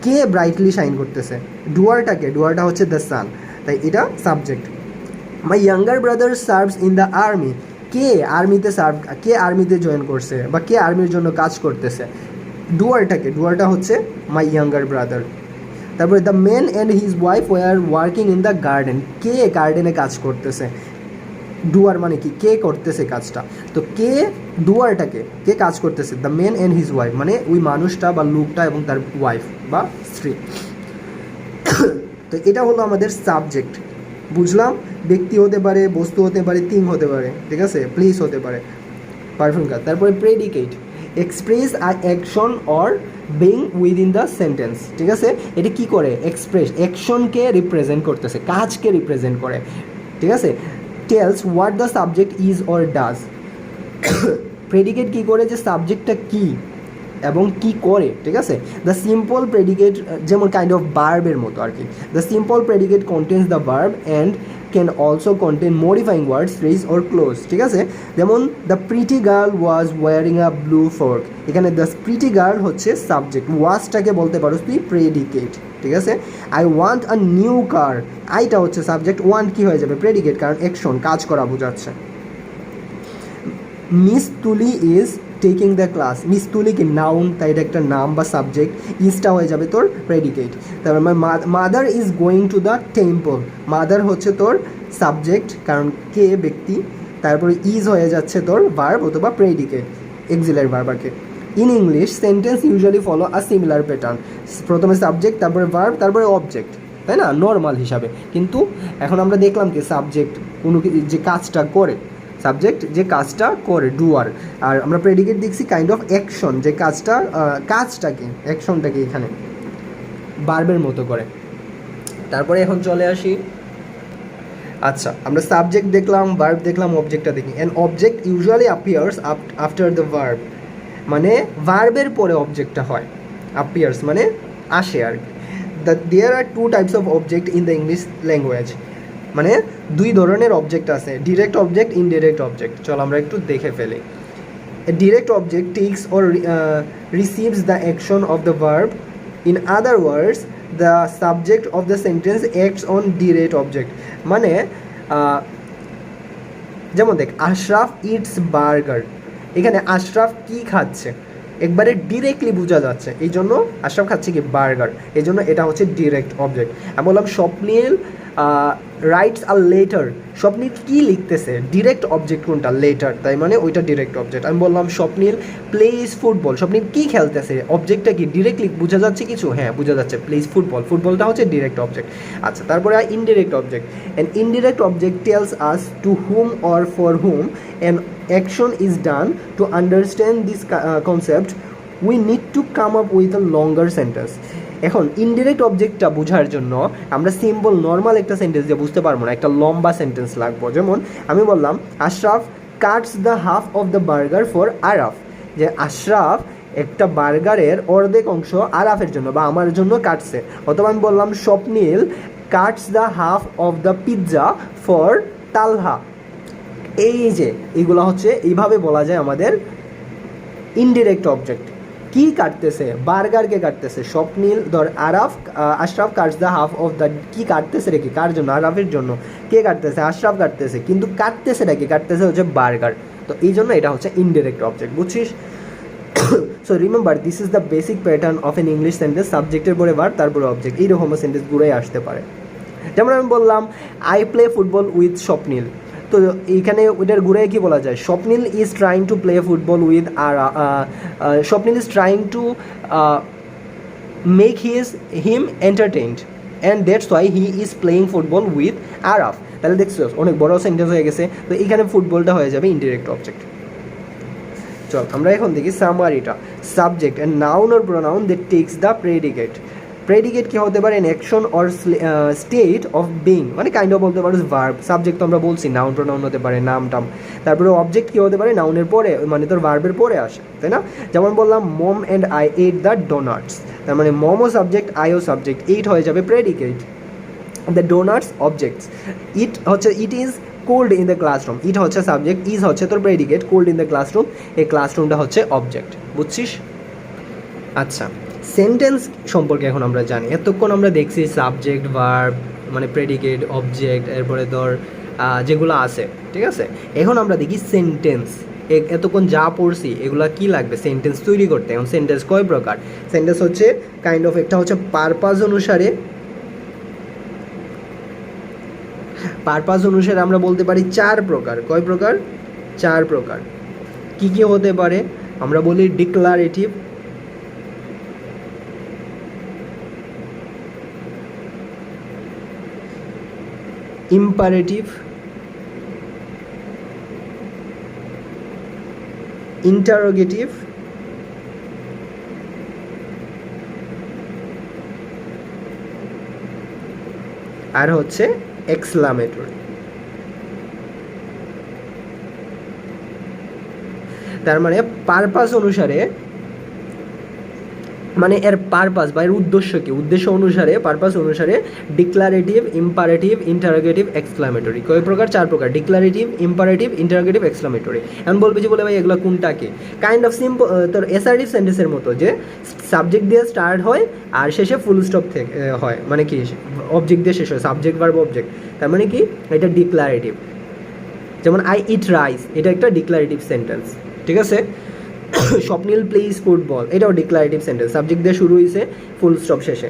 কে ব্রাইটলি শাইন করতেছে, ডুয়ারটা হচ্ছে দ্য সান, তাই এটা subject. My younger brother serves in the army, কে আর্মিতে জয়েন করছে বা কে আর্মির জন্য কাজ করতেছে, ডুয়ারটা হচ্ছে মাই ইয়াঙ্গার ব্রাদার। তারপরে the men and his wife were working in the garden, কে গার্ডেনে কাজ করতেছে, ডুয়ার মানে কি কে করতেছে কাজটা, তো কে কাজ করতেছে, the men and his wife মানে ওই মানুষটা বা লোকটা এবং তার ওয়াইফ বা স্ত্রী। তো এটা হলো আমাদের সাবজেক্ট, বুঝলাম, ব্যক্তি হতে পারে, বস্তু হতে পারে, থিং হতে পারে, ঠিক আছে, প্লেস হতে পারে, পারফিউম কাজ। তারপরে predicate express action or being within the sentence, ঠিক আছে, এটা কি করে এক্সপ্রেস অ্যাকশনকে রিপ্রেজেন্ট করতেছে, কাজকে রিপ্রেজেন্ট করে, ঠিক আছে। Tells what the subject is or does, predicate কী করে যে সাবজেক্টটা কী এবং কি করে, ঠিক আছে। দ্য সিম্পল প্রেডিকেট যেমন কাইন্ড অফ ভার্বের মতো আর কি, the simple predicate contains the verb and can also contain modifying words phrase or clause, ঠিক আছে? যেমন the pretty girl was wearing a blue frock, এখানে দ্য প্রিটি গার্ল হচ্ছে সাবজেক্ট, ওয়াজটাকে বলতে পারো তুই প্রেডিকেট, ঠিক আছে? I want a new car, আইটা হচ্ছে সাবজেক্ট, ওয়ান্ট কি হয়ে যাবে প্রেডিকেট, কারণ অ্যাকশন কাজ করা বোঝাচ্ছে। মিস তুলি is taking the class, miss তুলি কি নাউন, তাই এটা একটা নাম বা সাবজেক্ট, ইজটা হয়ে যাবে তোর প্রেডিকেট। তারপর mother is going to the temple, mother হচ্ছে তোর সাবজেক্ট, কারণ কে ব্যক্তি, তারপরে ইজ হয়ে যাচ্ছে তোর ভার্ব অথবা প্রেডিকেট, এক্সিলারি ভার্ব আর কি। In English sentence usually follow a similar pattern, প্রথমে সাবজেক্ট, তারপরে ভার্ব, তারপরে অবজেক্ট, তাই না, নর্মাল হিসাবে। কিন্তু এখন আমরা দেখলাম কি সাবজেক্ট কোনো যে কাজটা করে, সাবজেক্ট যে কাজটা করে ডুয়ার, আর আমরা প্রেডিকেট দেখছি কাইন্ড অফ অ্যাকশন, যে কাজটাকে অ্যাকশনটাকে এখানে ভার্বের মতো করে। তারপরে এখন চলে আসি, আচ্ছা আমরা সাবজেক্ট দেখলাম, ভার্ব দেখলাম, অবজেক্টটা দেখি। An object usually appears after the verb, মানে ভার্বের পরে অবজেক্টটা হয়, অ্যাপিয়ার্স মানে আসে আর কি। There are two types of object in the English language, মানে দুই ধরনের অবজেক্ট আছে, ডিরেক্ট অবজেক্ট, ইনডিরেক্ট অবজেক্ট। চলো আমরা একটু দেখে ফেলি। A direct object takes or receives the action of the verb. In other words, the subject of the sentence acts on direct object. মানে যেমন দেখ, আশরাফ ইটস বার্গার, এখানে আশরাফ কি খাচ্ছে একবারে ডিরেক্টলি বোঝা যাচ্ছে, এই জন্য আশরাফ খাচ্ছে কি বার্গার, এই জন্য এটা হচ্ছে ডিরেক্ট অবজেক্ট। আমি বললাম স্বপ্নীল রাইটস আ লেটার, স্বপ্নীল কী লিখতেছে, ডিরেক্ট অবজেক্ট কোনটা, লেটার, তাই মানে ওইটা ডিরেক্ট অবজেক্ট। আমি বললাম স্বপ্নীল প্লেইজ ফুটবল, স্বপ্নীল কী খেলতেছে, অবজেক্টটা কি ডিরেক্টলি বোঝা যাচ্ছে কিছু, হ্যাঁ বোঝা যাচ্ছে, প্লেইজ ফুটবল, ফুটবলটা হচ্ছে ডিরেক্ট অবজেক্ট। আচ্ছা তারপরে indirect object, an indirect object tells us to whom or for whom an action is done. To understand this concept we need to come up with a longer sentence. এখন indirect অবজেক্টটা বোঝার জন্য আমরা simple normal একটা sentence দিয়ে বুঝতে পারবো না, একটা লম্বা সেন্টেন্স লাগবো। যেমন আমি বললাম Ashraf Katz the half of the burger for Araf, যে আশরাফ একটা বার্গারের অর্ধেক অংশ আরাফের জন্য বা আমার জন্য কাটছে। অথবা আমি বললাম Swapnil cuts the half of the pizza for Talha. এই যে এইগুলো হচ্ছে এইভাবে বলা যায় আমাদের ইনডিরেক্ট অবজেক্ট। কি কাটতেছে, বার্গারকে কাটতেছে, স্বপ্নীল ধর Ashraf Katz the half of the, কি কাটতেছে রে, কি কার জন্য, আরাফের জন্য, কে কাটতেছে, আশরাফ কাটতেছে, কিন্তু কাটতেছে নাকি, কাটতেছে হচ্ছে বার্গার, তো এই জন্য এটা হচ্ছে ইনডিরেক্ট অবজেক্ট, বুঝছিস? So remember this is the basic pattern of N English sentence, সাবজেক্টের পরে ভার্ব তারপরে অবজেক্ট, এইরকম সেন্টেন্সগুলোই আসতে পারে। যেমন আমি বললাম I play football with Swapnil, তো এইখানে ওইটার ঘুরে কি বলা যায়, Swapnil is trying to play football with আর Swapnil is trying to make him entertained and that's why he is playing football with Araf. তাহলে দেখছো অনেক বড় সেন্টেন্স হয়ে গেছে, তো এখানে ফুটবলটা হয়ে যাবে ইনডিরেক্ট অবজেক্ট। চল আমরা এখন দেখি সামারিটা। Subject and noun or pronoun that takes the predicate. Predicate কি হতে পারে, an action or state of being, মানে কাইন্ড অফ বলতে পারো ভার্ব। সাবজেক্ট তো আমরা বলছি নাউন প্রোনাউন হতে পারে, নাম টাম। তারপরে অবজেক্ট কি হতে পারে, নাউনের পরে মানে তোর ভার্বের পরে আসে, তাই না? যেমন বললাম mom and I ate the donuts, তার মানে মমও সাবজেক্ট, আইও সাবজেক্ট, এইট হয়ে যাবে predicate. The donuts objects, it হচ্ছে it is cold in the classroom, it হচ্ছে সাবজেক্ট, ইজ হচ্ছে তোর predicate, cold in the classroom, এই ক্লাসরুমটা হচ্ছে অবজেক্ট, বুঝছিস? আচ্ছা সেন্টেন্স সম্পর্কে এখন আমরা জানি। এতক্ষণ আমরা দেখছি সাবজেক্ট, ভার্ব, মানে প্রেডিকেট, অবজেক্ট, এরপরে ধর যেগুলো আছে, ঠিক আছে? এখন আমরা দেখি সেন্টেন্স। এতক্ষণ যা পড়ছি এগুলো কি লাগবে সেন্টেন্স তৈরি করতে। এখন সেন্টেন্স কয় প্রকার? সেন্টেন্স হচ্ছে কাইন্ড অফ, একটা হচ্ছে পারপাস অনুসারে, পারপাস অনুসারে আমরা বলতে পারি 4 প্রকার। কয় প্রকার? 4 প্রকার। কি কি হতে পারে? আমরা বলি ডিক্লারেটিভ, ইম্পারেটিভ, ইন্টারোগেটিভ, আর হচ্ছে এক্সক্লামেটরি। তার মানে পারপাস অনুসারে মানে এর পারপাস বা এর উদ্দেশ্য কি, উদ্দেশ্য অনুসারে পারপাস অনুসারে ডিক্লারেটিভ, ইম্পারেটিভ, ইন্টারোগেটিভ, এক্সক্লামেটরি। কয় প্রকার? 4 প্রকার, ডিক্লারেটিভ, ইম্পারেটিভ, ইন্টারোগেটিভ, এক্সক্লামেটরি। এখন বলবে যে বলে ভাই এগুলো কোনটাকে, কাইন্ড অফ সিম্পল তোর অ্যাসার্টিভ সেন্টেন্সের মতো, যে সাবজেক্ট দিয়ে স্টার্ট হয় আর শেষে ফুল স্টপ থেকে হয়, মানে কি অবজেক্ট দিয়ে শেষ হয়, সাবজেক্ট ভার্ব অবজেক্ট, তার মানে কি এটা ডিক্লারেটিভ। যেমন আই ইট রাইস, এটা একটা ডিক্লারেটিভ সেন্টেন্স, ঠিক আছে। স্বপ্নিল প্লেইজ ফুটবল, এটাও ডিক্লারেটিভ সেন্টেন্স, সাবজেক্ট দিয়ে শুরু হয়েছে, ফুল স্টপ শেষে।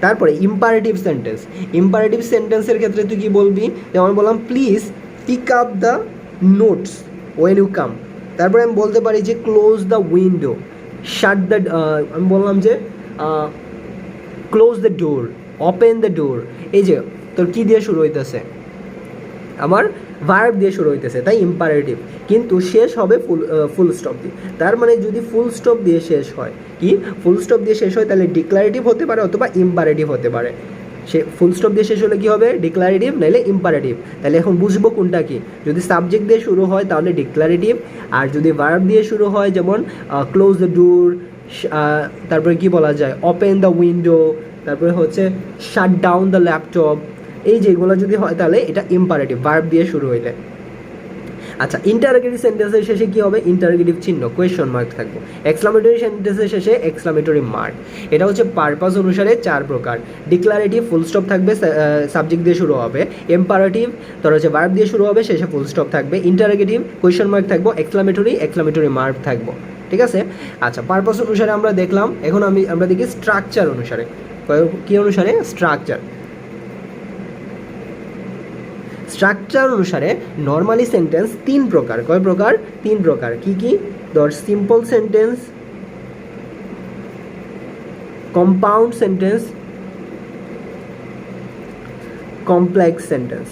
তারপরে ইম্পারেটিভ সেন্টেন্স, ইম্পারেটিভ সেন্টেন্সের ক্ষেত্রে তুই কি বলবি, যেমন বললাম please pick up the notes when you come. তারপরে আমি বলতে পারি যে close the window, shut the, আমি বললাম যে close the door, open the door. এই যে তোর কী দিয়ে শুরু হইতেছে, আমার ভার্ব দিয়ে শুরু হইতেছে, তাই ইম্পারেটিভ, কিন্তু শেষ হবে ফুল স্টপ দিয়ে। তার মানে যদি ফুল স্টপ দিয়ে শেষ হয়, কি ফুল স্টপ দিয়ে শেষ হয়, তাহলে ডিক্লারেটিভ হতে পারে অথবা ইম্পারেটিভ হতে পারে। সে ফুল স্টপ দিয়ে শেষ হলে কী হবে, ডিক্লারেটিভ নাইলে ইম্পারেটিভ। তাহলে এখন বুঝবো কোনটা কি, যদি সাবজেক্ট দিয়ে শুরু হয় তাহলে ডিক্লারেটিভ, আর যদি ভার্ব দিয়ে শুরু হয় যেমন ক্লোজ দ্য ডোর, তারপরে কি বলা যায় ওপেন দ্য উইন্ডো, তারপরে হচ্ছে শাট ডাউন দ্য ল্যাপটপ, এই যেগুলো যদি হয় তাহলে এটা ইম্পারেটিভ, ভার্ব দিয়ে শুরু হইলে। আচ্ছা, ইন্টারোগেটিভ সেন্টেন্সের শেষে কী হবে, ইন্টারোগেটিভ চিহ্ন, কোয়েশ্চন মার্ক থাকবে। এক্সক্লামেটরি সেন্টেন্সের শেষে এক্সক্লামেটরি মার্ক। এটা হচ্ছে পারপাস অনুসারে 4 প্রকার, ডিক্লারেটিভ ফুল স্টপ থাকবে, সাবজেক্ট দিয়ে শুরু হবে, ইম্পারেটিভ তোর হচ্ছে ভার্ব দিয়ে শুরু হবে, শেষে ফুল স্টপ থাকবে, ইন্টারোগেটিভ কোয়েশ্চন মার্ক থাকবো, এক্সক্লামেটরি মার্ক থাকবো, ঠিক আছে। আচ্ছা, পারপাস অনুসারে আমরা দেখলাম, এখন আমরা দেখি স্ট্রাকচার অনুসারে। কী অনুসারে? স্ট্রাকচার। স্ট্রাকচার অনুসারে নর্মালি সেন্টেন্স 3 প্রকার। কয় প্রকার? 3 প্রকার। কি কি? ধর simple sentence, compound sentence, complex sentence.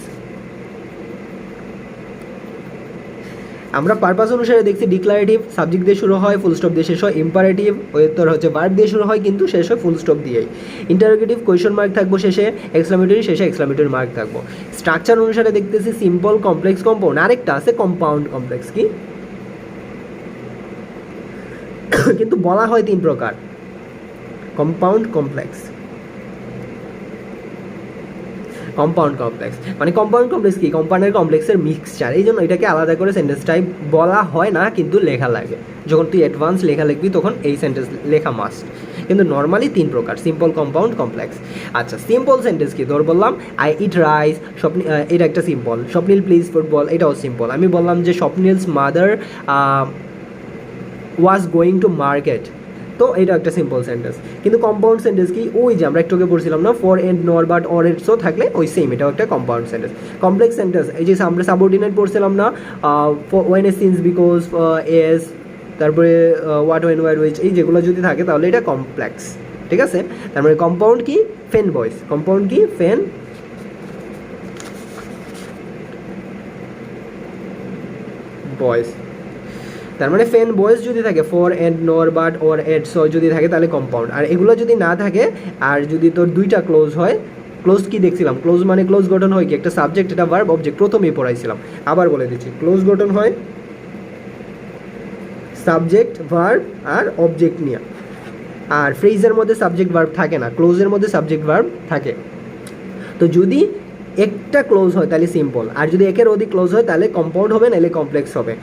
আমরা পারপাস অনুসারে দেখছি ডিক্লারেটিভ, সাবজেক্ট দিয়ে শুরু হয়, ফুল স্টপ দিয়ে শেষ হয়, ইম্পারেটিভ ওই তোর হচ্ছে ভার্ব দিয়ে শুরু হয় কিন্তু শেষ হয় ফুল স্টপ দিয়েই, ইন্টারোগেটিভ কোয়েশ্চন মার্ক থাকবো শেষে, এক্সক্লামেটরি শেষে এক্সক্লামেটরি মার্ক থাকবো। স্ট্রাকচার অনুসারে দেখতেছি সিম্পল, কমপ্লেক্স, কম্পাউন্ড। আরেকটা আছে কম্পাউন্ড কমপ্লেক্স, কি কিন্তু বলা হয় 3 প্রকার, কম্পাউন্ড কমপ্লেক্স। কম্পাউন্ড কমপ্লেক্স মানে কম্পাউন্ড কমপ্লেক্স কি, কম্পাউন্ডের কমপ্লেক্সের মিক্সচার, এই জন্য এটাকে আলাদা করে সেন্টেন্স টাইপ বলা হয় না, কিন্তু লেখা লাগে। যখন তুই অ্যাডভান্স লেখা লিখবি তখন এই সেন্টেন্স লেখা মাস্ট, কিন্তু নর্মালি 3 প্রকার, সিম্পল, কম্পাউন্ড, কমপ্লেক্স। আচ্ছা, সিম্পল সেন্টেন্স কি, ধর বললাম আই ইট রাইস, এটা একটা সিম্পল। স্বপ্নিল প্লেজ ফুটবল, এটাও সিম্পল। আমি বললাম যে Swapnil's mother was going to market, তো এটা একটা সিম্পল সেন্টেন্স। কিন্তু কম্পাউন্ড সেন্টেন্স কি, ওই যে আমরা একটু আগে পড়ছিলাম না, for and nor but or yet so থাকলে ওই সেম, এটাও একটা কম্পাউন্ড সেন্টেন্স। কমপ্লেক্স সেন্টেন্স, এই যে আমরা সাবঅর্ডিনেট পড়ছিলাম না, when a since, because, as, তারপরে হোয়াট, ওয়েন, ওয়ার, উইচ, এই যেগুলো যদি থাকে তাহলে এটা কমপ্লেক্স, ঠিক আছে। তারপরে কম্পাউন্ড কি, ফেন বয়েস, কম্পাউন্ড কি, ফেন বয়েস। তার মানে ফেন বয়েস যদি থাকে, for and nor but or yet so যদি থাকে তাহলে কম্পাউন্ড। আর এগুলো যদি না থাকে, আর যদি তোর দুইটা ক্লোজ হয়, ক্লোজ কি দেখছিলাম, ক্লোজ মানে ক্লোজ গঠন হয় কি, একটা সাবজেক্ট, এটা ভার্ব, অবজেক্ট, প্রথমেই পড়াইছিলাম, আবার বলে দিচ্ছি। ক্লোজ গঠন হয় সাবজেক্ট, ভার্ব আর অবজেক্ট নিয়ে, আর ফ্রেজের মধ্যে সাবজেক্ট ভার্ব থাকে না, ক্লোজের মধ্যে সাবজেক্ট ভার্ব থাকে। তো যদি একটা ক্লোজ হয় তাহলে সিম্পল, আর যদি একের অধিক ক্লোজ হয় তাহলে কম্পাউন্ড হবে, নাহলে কমপ্লেক্স হবে।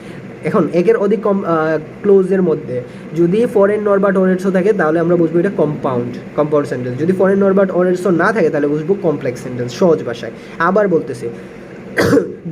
এখন একের অধিক ক্লোজের মধ্যে যদি ফরেন নর বাট অরেটসো থাকে তাহলে আমরা বুঝবো এটা কম্পাউন্ড সেন্টেন্স। যদি ফরেন নর বাট অরেটসো না থাকে তাহলে বুঝবো কমপ্লেক্স সেন্টেন্স, সহজ ভাষায়। আবার বলতেছি,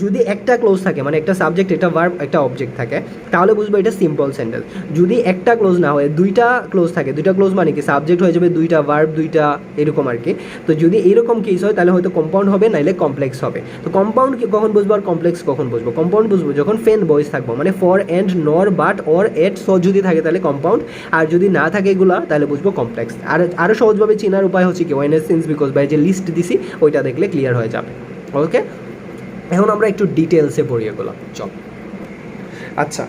যদি একটা ক্লোজ থাকে, মানে একটা সাবজেক্ট, একটা ভার্ব, একটা অবজেক্ট থাকে, তাহলে বুঝবো এটা সিম্পল সেন্টেন্স। যদি একটা ক্লোজ না হয়, দুইটা ক্লোজ থাকে, দুইটা ক্লোজ মানে কি, সাবজেক্ট হয়ে যাবে দুইটা, ভার্ব দুইটা, এরকম আর কি। তো যদি এরকম কেস হয় তাহলে হয়তো কম্পাউন্ড হবে, নাইলে কমপ্লেক্স হবে। তো কম্পাউন্ড কখন বুঝবো আর কমপ্লেক্স কখন বুঝবো? কম্পাউন্ড বুঝবো যখন ফেন বয়েস থাকবো, মানে for and nor but or yet so যদি থাকে তাহলে কম্পাউন্ড, আর যদি না থাকে এগুলা তাহলে বুঝবো কমপ্লেক্স। আর আরও সহজভাবে চেনার উপায় হচ্ছে কি, ওয়েন, সিন্স, বিকজ, বাই, যে লিস্ট দিছি ওইটা দেখলে ক্লিয়ার হয়ে যাবে। ওকে, এখন আমরা একটু ডিটেলসে পড়ি এগুলো, চল। আচ্ছা,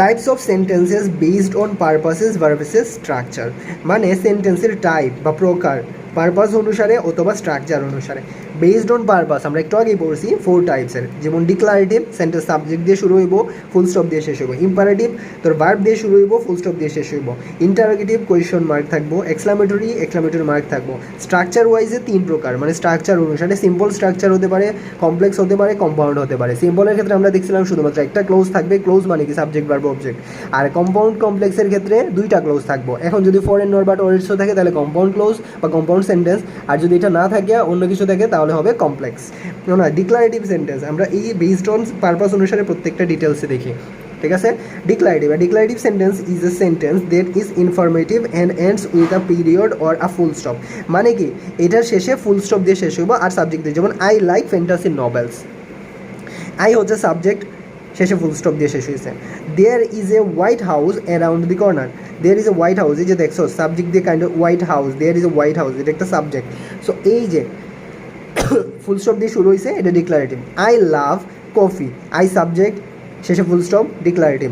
types of sentences based on purposes versus structure, মানে সেন্টেন্সের টাইপ বা প্রকার পারপাস অনুসারে অথবা স্ট্রাকচার অনুসারে। বেসড অন পারপাস আমরা একটু আগেই পড়ছি 4 টাইপসের, যেমন ডিক্লারেটিভ সেন্টেন্স সাবজেক্ট দিয়ে শুরু হইব, ফুল স্টপ দিয়ে শেষ হইব। ইম্পারেটিভ তোর ভার্ব দিয়ে শুরু হইব, ফুল স্টপ দিয়ে শেষ হইব। ইন্টারোগেটিভ কোয়েশ্চন মার্ক থাকবো, এক্সক্লামেটরি মার্ক থাকবো। স্ট্রাকচার ওয়াইজে 3 প্রকার, মানে স্ট্রাকচার অনুসারে সিম্পল স্ট্রাকচার হতে পারে, কমপ্লেক্স হতে পারে, কম্পাউন্ড হতে পারে। সিম্পলের ক্ষেত্রে আমরা দেখছিলাম শুধুমাত্র একটা ক্লোজ থাকবে, ক্লোজ মানে কি সাবজেক্ট ভার্ব অবজেক্ট। আর কম্পাউন্ড কমপ্লেক্সের ক্ষেত্রে 2টা ক্লোজ থাকবো। এখন যদি ফরেন নর বাট অর ইটসও থাকে তাহলে কম্পাউন্ড ক্লোজ বা কম্পাউন্ড সেন্টেন্স, আর যদি এটা না থাকে অন্য কিছু থাকে তাহলে হবে কমপ্লেক্স। না ডিক্লারেটিভ সেন্টেন্স আমরা এই বেসড অন পারপাস অনুসারে প্রত্যেকটা ডিটেলসে দেখি, ঠিক আছে। Declarative sentence is a sentence that is informative and ends with a period or a full stop. মানে কি এটার শেষে ফুল স্টপ দিয়ে শেষ হইব আর সাবজেক্ট দিয়ে, যেমন I like fantasy novels, I হচ্ছে সাবজেক্ট, শেষে ফুল স্টপ দিয়ে শেষ হয়েছে। There is a white house around the corner, there is a white house, এই যে দেখছো সাবজেক্ট দিয়ে kind of white house, there is a white house, এটা একটা সাবজেক্ট। সো এই যে ফুল স্টপ দিয়ে শুরু হয়েছে এটা declarative. I love coffee, I subject, শেষে full stop, declarative.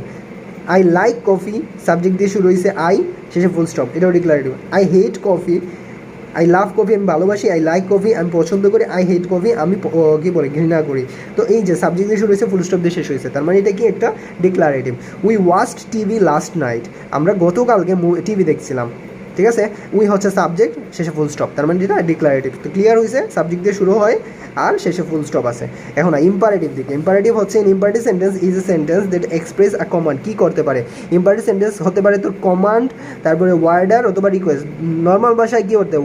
I like coffee, subject দিয়ে শুরু হয়েছে আই, শেষে ফুল স্টপ, এটাও declarative. I hate coffee, I love coffee আমি ভালোবাসি, আই লাইক কফি আমি পছন্দ করি, আই হেট কফি আমি কী বলে ঘৃণা করি। তো এই যে সাবজেক্ট দিয়ে শুরু হয়েছে ফুল স্টপ দিয়ে শেষ হয়েছে, তার মানে এটা কি একটা declarative. We watched TV last night, আমরা গতকালকে টিভি দেখছিলাম, ঠিক আছে। উই হচ্ছে সাবজেক্ট, শেষে ফুল স্টপ, তার মানে এটা ডিক্লারেটিভ। তো ক্লিয়ার হয়েছে, সাবজেক্ট দিয়ে শুরু হয় আর শেষে ফুল স্টপ আছে। এখন ইম্পারেটিভ দিকে, ইম্পারেটিভ হচ্ছে imperative sentence is a sentence that express a command. কী করতে পারে ইম্পারেটিভ সেন্টেন্স? হতে পারে তোর কমান্ড, তারপরে ওয়ার্ডার অথবা রিকোয়েস্ট। নর্মাল ভাষায় কী করতে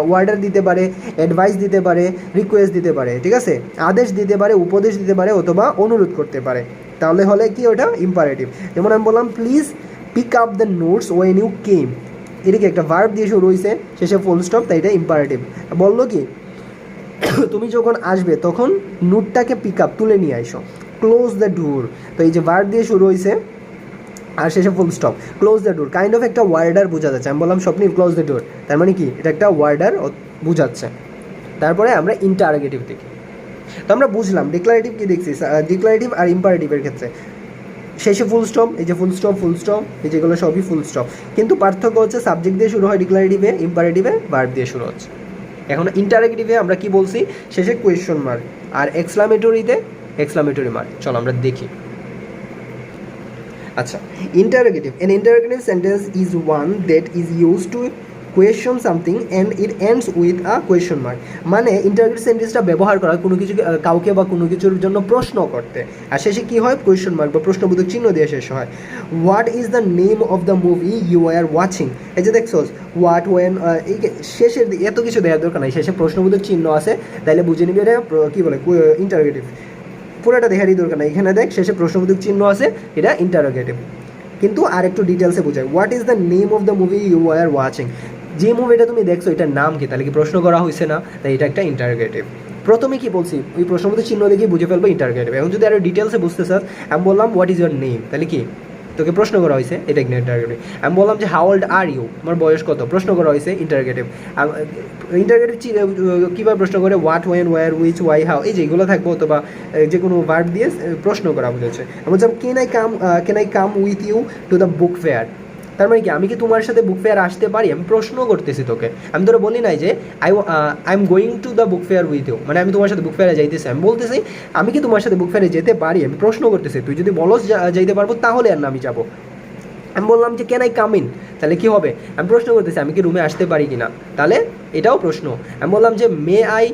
ওয়ার্ডার দিতে পারে, অ্যাডভাইস দিতে পারে, রিকোয়েস্ট দিতে পারে, ঠিক আছে, আদেশ দিতে পারে, উপদেশ দিতে পারে অথবা অনুরোধ করতে পারে। তাহলে হলে কি ওটা ইম্পারেটিভ। যেমন আমি বললাম please pick up the notes when you came, এটা কি একটা ভার্ব দিয়ে শুরু হয়েছে, শেষে ফুল স্টপ, তাই এটা ইম্পারেটিভ। বললো কি তুমি যখন আসবে তখন নোটটাকে পিক আপ তুলে নিয়ে আইসো। ক্লোজ দ্য ডোর, তো এই যে ভার্ব দিয়ে শুরু হয়েছে আর শেষে full stop, close the door kind of একটা ওয়ার্ডার বোঝা যাচ্ছে। আমি বললাম স্বপ্নিল ক্লোজ দ্য ডোর, তার মানে কি এটা একটা ওয়ার্ডার বোঝাচ্ছে। তারপরে আমরা ইন্টারোগেটিভ দেখি। তো আমরা বুঝলাম ডিক্লারেটিভ কি দেখছি, ডিক্লারেটিভ আর ইম্পারেটিভের ক্ষেত্রে শেষে ফুল স্টপ, এই যে ফুল স্টপ এই যেগুলো সবই ফুল স্টপ, কিন্তু পার্থক্য হচ্ছে সাবজেক্ট দিয়ে শুরু হয় ডিক্লারেটিভে, ইম্পারেটিভে ভার্ব দিয়ে শুরু হচ্ছে। এখন ইন্টারোগেটিভে আমরা কি বলছি, শেষে কোয়েশ্চন মার্ক, আর এক্সক্লামেটরিতে এক্সক্লামেটরি মার্ক। চলো আমরা দেখি। আচ্ছা, interrogative, N interrogative sentence is one that is use to question something and it ends with a question mark. মানে ইন্টারোগেটিভ সেন্টেন্সটা ব্যবহার করা কোনো কিছু কাউকে বা কোনো কিছুর জন্য প্রশ্ন করতে, আর শেষে কী হয় কোয়েশ্চন মার্ক বা প্রশ্নবোধক চিহ্ন দিয়ে শেষ হয়। What is the name of the movie you are watching, এই যে দেখছো হোয়াট ওয়েন, এই শেষের দিকে এত কিছু দেওয়ার দরকার নাই, শেষে প্রশ্নবোধক চিহ্ন আছে, তাইলে বুঝে নিবি এটা কী বলে ইন্টারোগেটিভ। পুরোটা দেখারই দরকার নাই, এখানে দেখ শেষে প্রশ্নবোধক চিহ্ন আছে, এটা ইন্টারোগেটিভ। কিন্তু আর একটু ডিটেলসে বোঝায়, what is the name of the movie you are watching, যে মুভিটা তুমি দেখছো এটার নাম কি, তাহলে কি প্রশ্ন করা হয়েছে না, তাই এটা একটা ইন্টারোগেটিভ। প্রথমে কি বলছি, ওই প্রশ্নবোধক চিহ্ন দেখে বুঝে ফেলবো ইন্টারোগেটিভ। এখন যদি আরও ডিটেলসে বুঝতে চাস, আমি বললাম হোয়াট ইজ ইউর নেম, তাহলে কি তোকে প্রশ্ন করা হয়েছে, এটা ইন্টারোগেটিভ। আমি বললাম যে হাউ ওল্ড আর ইউ, আমার বয়স কত, প্রশ্ন করা হয়েছে, ইন্টারোগেটিভ। ইন্টারোগেটিভ কীভাবে প্রশ্ন করে, what, when, where, which, why, how, এই যেগুলো থাকবো, অথবা যে কোনো ভার্ব দিয়ে প্রশ্ন করা বুঝেছে। আমি বলছিলাম can I come with you to the book fair, তার মানে কি আমি কি তোমার সাথে বুক ফেয়ার আসতে পারি, আমি প্রশ্ন করতেছি তোকে। আমি তোরা বলি নাই যে I am going to the book fair with you, মানে আমি তোমার সাথে বুক ফেয়ারে যাইতেছি, আমি বলতেছি আমি কি তোমার সাথে বুক ফেয়ারে যেতে পারি, আমি প্রশ্ন করতেছি। তুই যদি বলস যাইতে পারবো তাহলে আর না আমি যাবো। আমি বললাম যে ক্যান আই কাম ইন, তাহলে কী হবে, আমি প্রশ্ন করতেছি আমি কি রুমে আসতে পারি কি না, তাহলে এটাও প্রশ্ন। আমি বললাম যে may I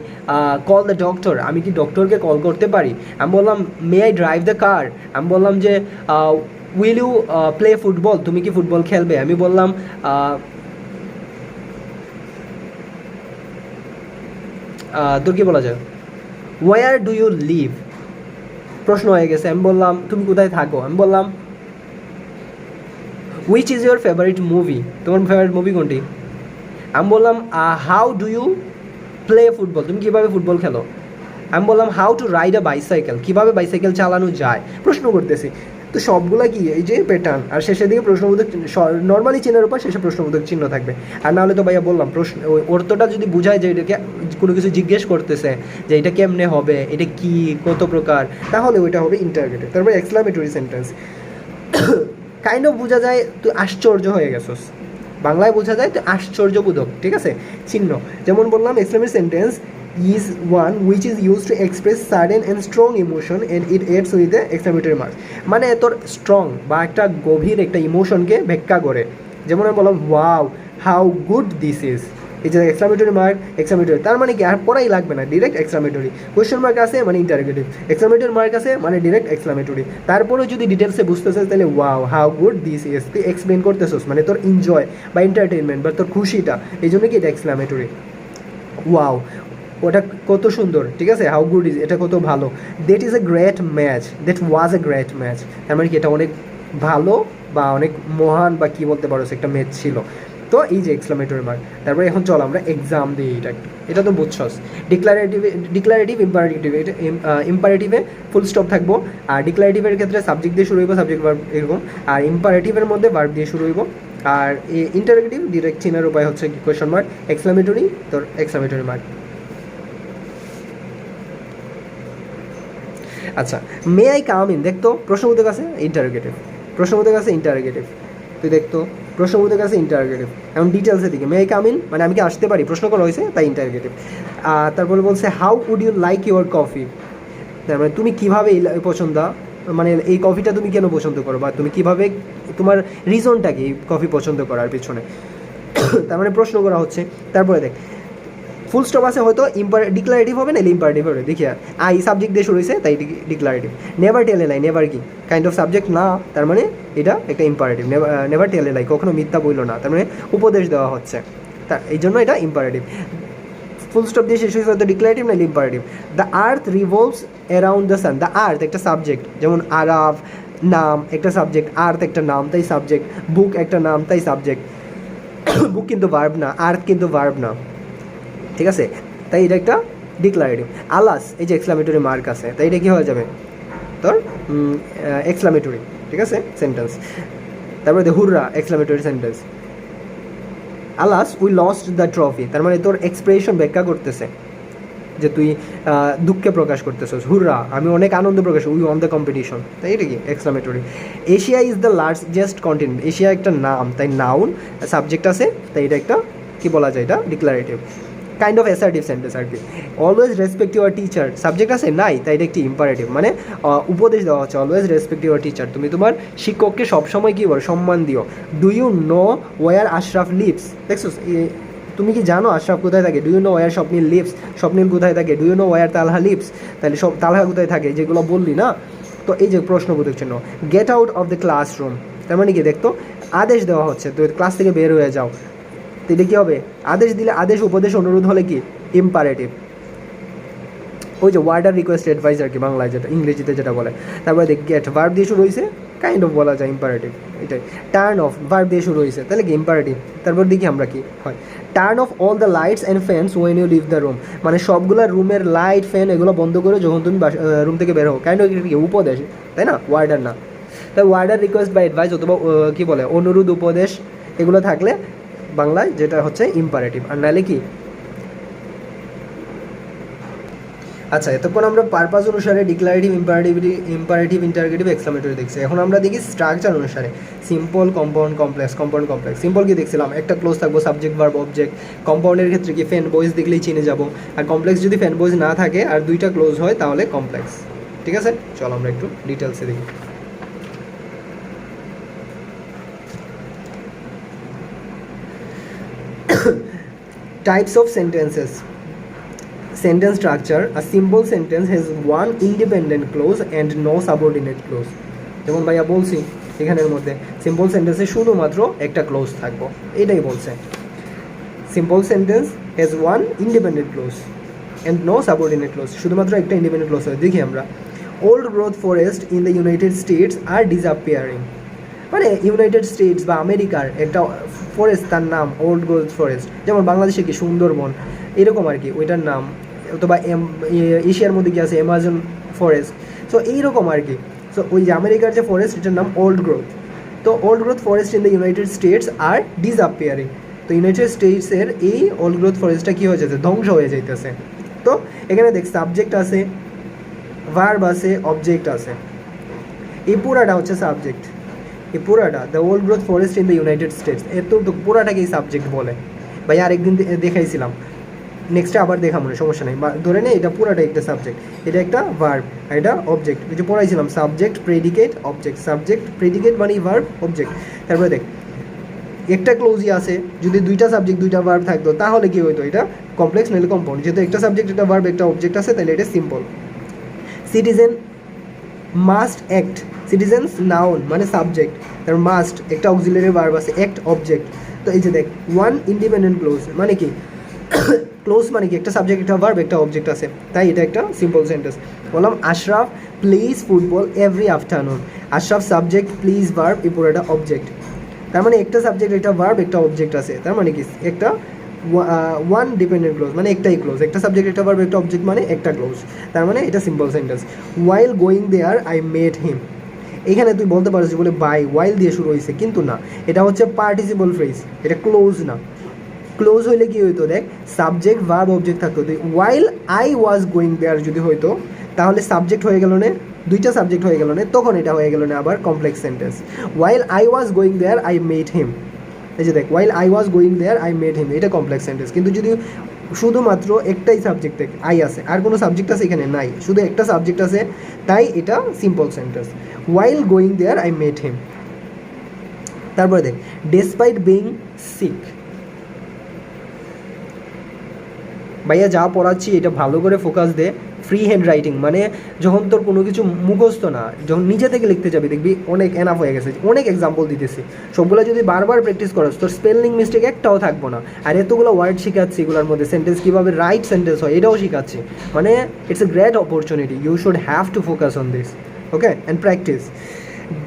call the doctor, আমি কি ডক্টরকে কল করতে পারি। আমি বললাম may I drive the car, আমি বললাম যে উইল ইউ প্লে ফুটবল, তুমি কি ফুটবল খেলবে। আমি বললাম তোর কি বলা যায়, ওয়ার ডু ইউ লিভ, প্রশ্ন হয়ে গেছে। আমি বললাম তুমি কোথায় থাকো। আমি বললাম which is your favourite movie, তোমার ফেভারিট মুভি কোনটি। আমি বললাম how do you play football, তুমি কীভাবে ফুটবল খেলো। আমি বললাম how to ride a bicycle, কীভাবে বাইসাইকেল চালানো যায়, প্রশ্ন করতেছি। তো সবগুলা কি এই যে প্যাটার্ন, আর শেষের দিকে প্রশ্নবোধক, নর্মালি চিহ্নের উপর শেষে প্রশ্নবোধক চিহ্ন থাকবে। আর নাহলে তো ভাইয়া বললাম প্রশ্ন অর্থটা যদি বোঝায় যে এটাকে কোনো কিছু জিজ্ঞেস করতেছে যে এটা কেমনে হবে, এটা কি, কত প্রকার, তাহলে ওইটা হবে ইন্টারোগেটিভ। তারপরে এক্সক্লামেটরি সেন্টেন্স, কাইন্ড অফ বোঝা যায় তুই আশ্চর্য হয়ে গেছস, বাংলায় বোঝা যায় তুই আশ্চর্যবোধক, ঠিক আছে, চিহ্ন। যেমন বললাম exclamatory sentence is one which is used to express sudden and strong emotion and it adds with the exclamatory mark. মানে তোর স্ট্রং বা একটা গভীর একটা ইমোশনকে ব্যাখ্যা করে, যেমন আমি বললাম wow how good this is, এই যে এক্সক্লামেটরি মার্ক এক্সক্লামেটরি, তার মানে কি আর পড়াই লাগবে না, ডিরেক্ট এক্সক্লামেটরি। কোয়েশ্চেন মার্ক আছে মানে ইন্টারোগেটিভ, এক্সক্লামেটরি মার্ক আছে মানে ডিরেক্ট এক্সক্লামেটরি। তারপরেও যদি ডিটেলসে বুঝতেছিস তাহলে wow how good this is, তুই এক্সপ্লেন করতেছিস মানে তোর এনজয় বা এন্টারটেনমেন্ট বা তোর খুশিটা, এই জন্য কি এটা এক্সক্লামেটরি। ওয়াও ওটা কত সুন্দর, ঠিক আছে, হাউ গুড ইজ এটা কত ভালো, that is a great match, that was a great match, তার মানে কি এটা অনেক ভালো বা অনেক মহান বা কী বলতে পারো একটা ম্যাচ ছিল। তো এই যে এক্সক্লামেটরি মার্ক। তারপরে এখন চল আমরা এক্সাম দিই, এটা তো বুঝছস। ডিক্লারেটিভ ইম্পারেটিভ, এটা ইম্পারেটিভে ফুল স্টপ থাকবো, আর ডিক্লারেটিভের ক্ষেত্রে সাবজেক্ট দিয়ে শুরু হইব, সাবজেক্ট ভার্ব এরকম, আর ইম্পারেটিভের মধ্যে ভার্ব দিয়ে শুরু হইব, আর ইন্টারোগেটিভ ডিরেক্ট চিনার উপায় হচ্ছে কোয়েশ্চন মার্ক, এক্সক্লামেটরি তোর এক্সক্লামেটরি মার্ক। আচ্ছা, মে আই কাম ইন, দেখতো প্রশ্নবোধক আছে ইন্টারোগেটিভ, প্রশ্নবোধক আছে ইন্টারোগেটিভ, তুই দেখতো প্রশ্নবোধক আছে ইন্টারোগেটিভ। এখন ডিটেলসের দিকে, মে আই কাম ইন মানে আমি কি আসতে পারি, প্রশ্ন করা হয়েছে তাই ইন্টারোগেটিভ। তারপরে বলছে how would you like your coffee, তার মানে তুমি কীভাবে পছন্দ, মানে এই কফিটা তুমি কেন পছন্দ করো বা তুমি কীভাবে, তোমার রিজনটা কি কফি পছন্দ করার পিছনে, তার মানে প্রশ্ন করা হচ্ছে। তারপরে দেখ ফুল স্টপ আছে, হয়তো ডিক্লারেটিভ হবে না ইম্পারেটিভ হবে, দেখি আই সাবজেক্ট দিয়ে শুরু হয়েছে তাই ডিক্লারেটিভ। নেভার টেল এ লাই, নেভার কি কাইন্ড অফ সাবজেক্ট না, তার মানে এটা একটা ইম্পারেটিভ। নেভার টেল এ লাই কখনো মিথ্যা বললো না, তার মানে উপদেশ দেওয়া হচ্ছে, তা এই জন্য এটা ইম্পারেটিভ। ফুল স্টপ দিয়ে শেষ হয়েছে হয়তো ডিক্লারেটিভ না imperative. The earth revolves around the sun, the earth একটা সাবজেক্ট, যেমন আরাফ নাম একটা সাবজেক্ট, আর্থ একটা নাম তাই সাবজেক্ট, বুক একটা নাম তাই সাবজেক্ট, বুক কিন্তু ভার্ব না, আর্থ কিন্তু ভার্ব না, ঠিক আছে, তাই এটা একটা ডিক্লারেটিভ। আলাস এই যে এক্সক্লামেটরি মার্ক আছে, তাই এটা কী হয়ে যাবে তোর এক্সক্লামেটরি, ঠিক আছে সেন্টেন্স। তারপরে hurrah exclamatory sentence. Alas we lost the trophy, তার মানে তোর এক্সপ্রেশন ব্যাখ্যা করতেছে যে তুই দুঃখে প্রকাশ করতেছিস, হুররা আমি অনেক আনন্দ প্রকাশ, উই অন দ্য কম্পিটিশন, তাই এটা কি exclamatory. Asia is the largest continent, Asia একটা নাম তাই নাউন, সাবজেক্ট আছে তাই এটা একটা কী বলা যায়, এটা declarative, kind of assertive sentence আর কি। Always respect your teacher, subject আছে নাই তাই এটা একটি ইম্পারেটিভ, মানে উপদেশ দেওয়া হচ্ছে অলওয়েজ রেসপেক্ট ইউর টিচার, তুমি তোমার শিক্ষককে সবসময় কী বলো সম্মান দিও। Do you know where Ashraf lives, দেখছো তুমি কি জানো আশরাফ কোথায় থাকে, do you know where Swapnil lives, Swapnil কোথায় থাকে, do you know where Talha lives, তাহলে সব তালহা কোথায় থাকে, যেগুলো বললি না। তো এই যে প্রশ্নবোধক চিহ্ন, get out of the classroom, তার মানে কি দেখতো আদেশ দেওয়া হচ্ছে, তো ক্লাস থেকে বের হয়ে যাও, তো এটা কী হবে, আদেশ দিলে, আদেশ উপদেশ অনুরোধ হলে কি ইম্পারেটিভ। ওই যে ওয়ার্ডার রিকোয়েস্ট অ্যাডভাইস আর কি বাংলায় যেটা, ইংরেজিতে যেটা বলে। তারপরে দেখ গেট ভার্ব দিয়ে শুরু হয়েছে, কাইন্ড অফ বলা যায় ইম্পারেটিভ এটাই। টার্ন অফ ভার্ব দিয়ে শুরু হয়েছে, তাহলে কি ইম্পারেটিভ। তারপর দেখি আমরা কি হয়, turn off all the lights and fans when you leave the room, মানে সবগুলো রুমের লাইট ফ্যান এগুলো বন্ধ করে যখন তুমি রুম থেকে বের হো, কাইন্ড অফ কি উপদেশ, তাই না, ওয়ার্ডার না। তাই ওয়ার্ডার রিকোয়েস্ট বা অ্যাডভাইস অথবা কী বলে অনুরোধ উপদেশ এগুলো থাকলে বাংলায় যেটা হচ্ছে ইম্পারেটিভ, আর নাহলে কি। আচ্ছা, এতক্ষণ আমরা পারপাস অনুসারে ডিক্লারেটিভ, ইম্পারেটিভ, ইন্টারোগেটিভ, এক্সক্লামেটরি দেখছি। এখন আমরা দেখি স্ট্রাকচার অনুসারে সিম্পল, কম্পাউন্ড, কমপ্লেক্স। সিম্পল কি দেখছিলাম, একটা ক্লোজ থাকবো, সাবজেক্ট ভার্ব অবজেক্ট। কম্পাউন্ডের ক্ষেত্রে কি ফ্যান বয়েজ দেখলেই চিনে যাবো, আর কমপ্লেক্স যদি ফ্যান বয়েজ না থাকে আর দুইটা ক্লোজ হয় তাহলে কমপ্লেক্স, ঠিক আছে। চলো আমরা একটু ডিটেলসে দেখি। Types of sentences. Sentence structure. A simple sentence has one independent clause and no subordinate clause. যেমন ভাইয়া বলছি এখানের মধ্যে সিম্পল সেন্টেন্সে শুধুমাত্র একটা ক্লোজ থাকবো, এটাই বলছে। Simple sentence has one independent clause and no subordinate clause, শুধুমাত্র একটা ইন্ডিপেন্ডেন্ট ক্লোজ হয়। দেখি আমরা, old growth forest in the United States are disappearing, মানে ইউনাইটেড স্টেটস বা আমেরিকার একটা ফরেস্ট, তার নাম ওল্ড গ্রোথ ফরেস্ট, যেমন বাংলাদেশে কি সুন্দরবন এরকম আর কি ওইটার নাম, অথবা এশিয়ার মধ্যে কি আছে অ্যামাজন ফরেস্ট, সো এইরকম আর কি। সো ওই যে আমেরিকার যে ফরেস্ট এটার নাম ওল্ড গ্রোথ। তো old growth forest in the United States are disappearing, তো ইউনাইটেড স্টেটসের এই ওল্ড গ্রোথ ফরেস্টটা কী হয়ে যাচ্ছে, ধ্বংস হয়ে যাইতেছে। তো এখানে দেখ সাবজেক্ট আছে, ভার্ব আছে, অবজেক্ট আছে, এই পুরাটা হচ্ছে সাবজেক্ট, এই পুরাটা the old growth forest in the United states, এর তো পুরাটাকেই সাবজেক্ট বলে। ভাই আরেকদিন দেখাইছিলাম নেক্সটে আবার দেখা মনে সমস্যা নেই, ধরে নে এটা পুরাটা একটা সাবজেক্ট, এটা একটা ভার্ব আর এটা অবজেক্ট, যে পড়াইছিলাম subject predicate object, subject predicate মানে ভার্ব অবজেক্ট। তারপরে দেখ একটা ক্লোজই আছে, যদি দুইটা সাবজেক্ট দুইটা ভার্ব থাকতো তাহলে কি হইতো, এটা কমপ্লেক্স নাহলে কম্পাউন্ড, যেহেতু একটা সাবজেক্ট একটা ভার্ব একটা অবজেক্ট আছে তাহলে এটা simple. Citizen must act, citizens noun মানে সাবজেক্ট, তার মাস্ট একটা অক্সিলারি ভার্ব আছে, অ্যাক্ট অবজেক্ট। তো এই যে দেখ ওয়ান ইন্ডিপেন্ডেন্ট ক্লোজ মানে কি ক্লোজ মানে কি একটা সাবজেক্ট একটা ভার্ব একটা অবজেক্ট আছে, তাই এটা একটা সিম্পল সেন্টেন্স। বললাম Ashraf plays football every afternoon, Ashraf subject plays verb এই পুরোটা অবজেক্ট, তার মানে একটা সাবজেক্ট একটা ভার্ব একটা অবজেক্ট আছে, তার মানে কি একটা ওয়ান ডিপেন্ডেন্ট ক্লোজ মানে একটাই ক্লোজ, একটা সাবজেক্ট একটা ভার্ব একটা অবজেক্ট মানে একটা ক্লোজ, তার মানে এটা simple sentence. While going there I met him, এখানে তুই বলতে পারিস বলে বাই ওয়াইল দিয়ে শুরু হয়েছে, কিন্তু না, এটা হচ্ছে পার্টিসিপল ফ্রেজ, এটা ক্লোজ না। ক্লোজ হইলে কি হইতো দেখ সাবজেক্ট ভার্ব অবজেক্ট থাকতো, ওয়াইল আই ওয়াজ গোয়িং দেয়ার যদি হইতো তাহলে সাবজেক্ট হয়ে গেল না, দুইটা সাবজেক্ট হয়ে গেল না, তখন এটা হয়ে গেল না আবার complex sentence. While I was going there I met him, এই যে দেখ while I was going there I met him, এটা কমপ্লেক্স সেন্টেন্স। কিন্তু যদি শুধুমাত্র একটাই সাবজেক্টে আই আছে আর কোনো সাবজেক্ট আছে এখানে নাই, শুধু একটা সাবজেক্ট আছে, তাই এটা simple sentence. While going there I met him. তারপরে দেখ ডেসপাইট বিং সিক, ভাইয়া যা পড়াচ্ছি এটা ভালো করে ফোকাস দে। ফ্রি হ্যান্ড রাইটিং মানে যখন তোর কোনো কিছু মুখস্থ না, যখন নিজে থেকে লিখতে যাবি দেখবি অনেক এনাফ হয়ে গেছে, অনেক এক্সাম্পল দিতেছি, সবগুলো যদি বারবার প্র্যাকটিস করস তোর স্পেলিং মিস্টেক একটাও থাকবো না। আর এতগুলো ওয়ার্ড শেখাচ্ছি, এগুলোর মধ্যে সেন্টেন্স কীভাবে রাইট সেন্টেন্স হয় এটাও শেখাচ্ছি, মানে it's a great opportunity, you should have to focus on this, okay, and practice.